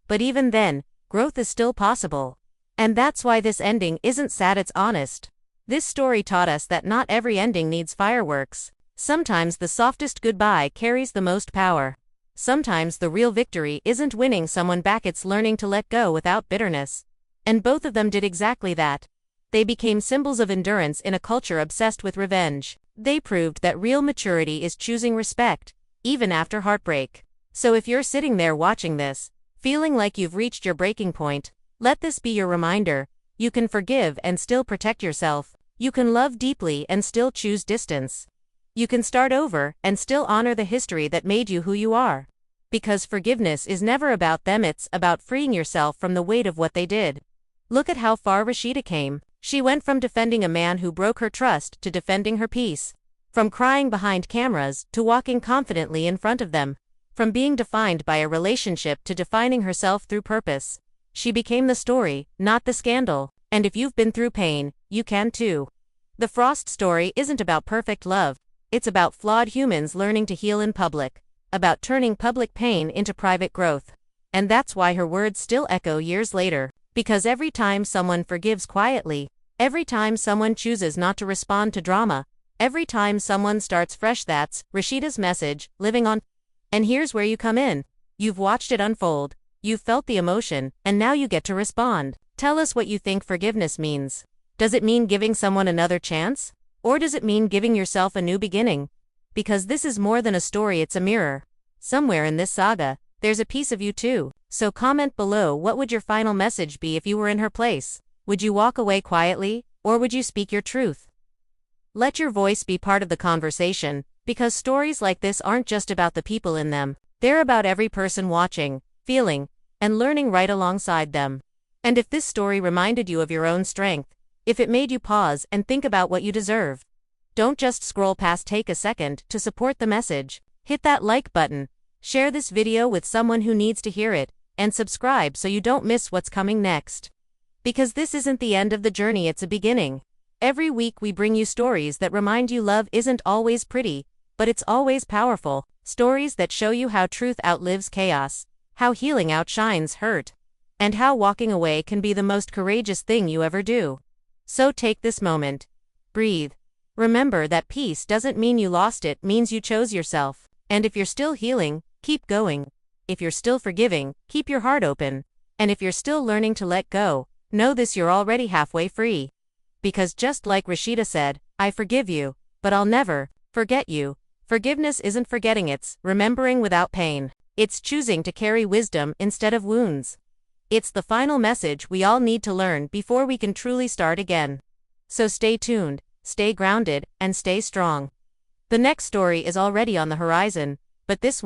But even then, growth is still possible. And that's why this ending isn't sad, it's honest. This story taught us that not every ending needs fireworks. Sometimes the softest goodbye carries the most power. Sometimes the real victory isn't winning someone back, it's learning to let go without bitterness. And both of them did exactly that. They became symbols of endurance in a culture obsessed with revenge. They proved that real maturity is choosing respect, even after heartbreak. So if you're sitting there watching this, feeling like you've reached your breaking point, let this be your reminder: you can forgive and still protect yourself. You can love deeply and still choose distance. You can start over and still honor the history that made you who you are. Because forgiveness is never about them, it's about freeing yourself from the weight of what they did. Look at how far Rasheeda came. She went from defending a man who broke her trust to defending her peace. From crying behind cameras to walking confidently in front of them. From being defined by a relationship to defining herself through purpose. She became the story, not the scandal. And if you've been through pain, you can too. The Frost story isn't about perfect love. It's about flawed humans learning to heal in public. About turning public pain into private growth. And that's why her words still echo years later. Because every time someone forgives quietly, every time someone chooses not to respond to drama, every time someone starts fresh, that's Rasheeda's message, living on. And here's where you come in. You've watched it unfold, you've felt the emotion, and now you get to respond. Tell us what you think forgiveness means. Does it mean giving someone another chance? Or does it mean giving yourself a new beginning? Because this is more than a story, it's a mirror. Somewhere in this saga, there's a piece of you too. So comment below, what would your final message be if you were in her place? Would you walk away quietly, or would you speak your truth? Let your voice be part of the conversation, because stories like this aren't just about the people in them. They're about every person watching, feeling, and learning right alongside them. And if this story reminded you of your own strength, if it made you pause and think about what you deserve, don't just scroll past, take a second to support the message. Hit that like button, share this video with someone who needs to hear it, and subscribe so you don't miss what's coming next. Because this isn't the end of the journey, it's a beginning. Every week we bring you stories that remind you love isn't always pretty, but it's always powerful. Stories that show you how truth outlives chaos, how healing outshines hurt, and how walking away can be the most courageous thing you ever do. So take this moment. Breathe. Remember that peace doesn't mean you lost, it means you chose yourself. And if you're still healing, keep going. If you're still forgiving, keep your heart open. And if you're still learning to let go, know this, you're already halfway free. Because just like Rasheeda said, I forgive you, but I'll never forget you. Forgiveness isn't forgetting, it's remembering without pain. It's choosing to carry wisdom instead of wounds. It's the final message we all need to learn before we can truly start again. So stay tuned, stay grounded, and stay strong. The next story is already on the horizon, but this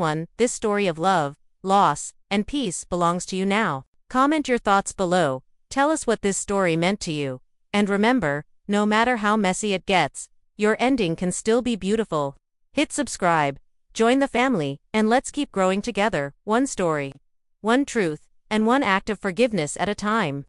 story of love, loss, and peace belongs to you now. Comment your thoughts below, tell us what this story meant to you. And remember, no matter how messy it gets, your ending can still be beautiful. Hit subscribe, join the family, and let's keep growing together, one story, one truth, and one act of forgiveness at a time.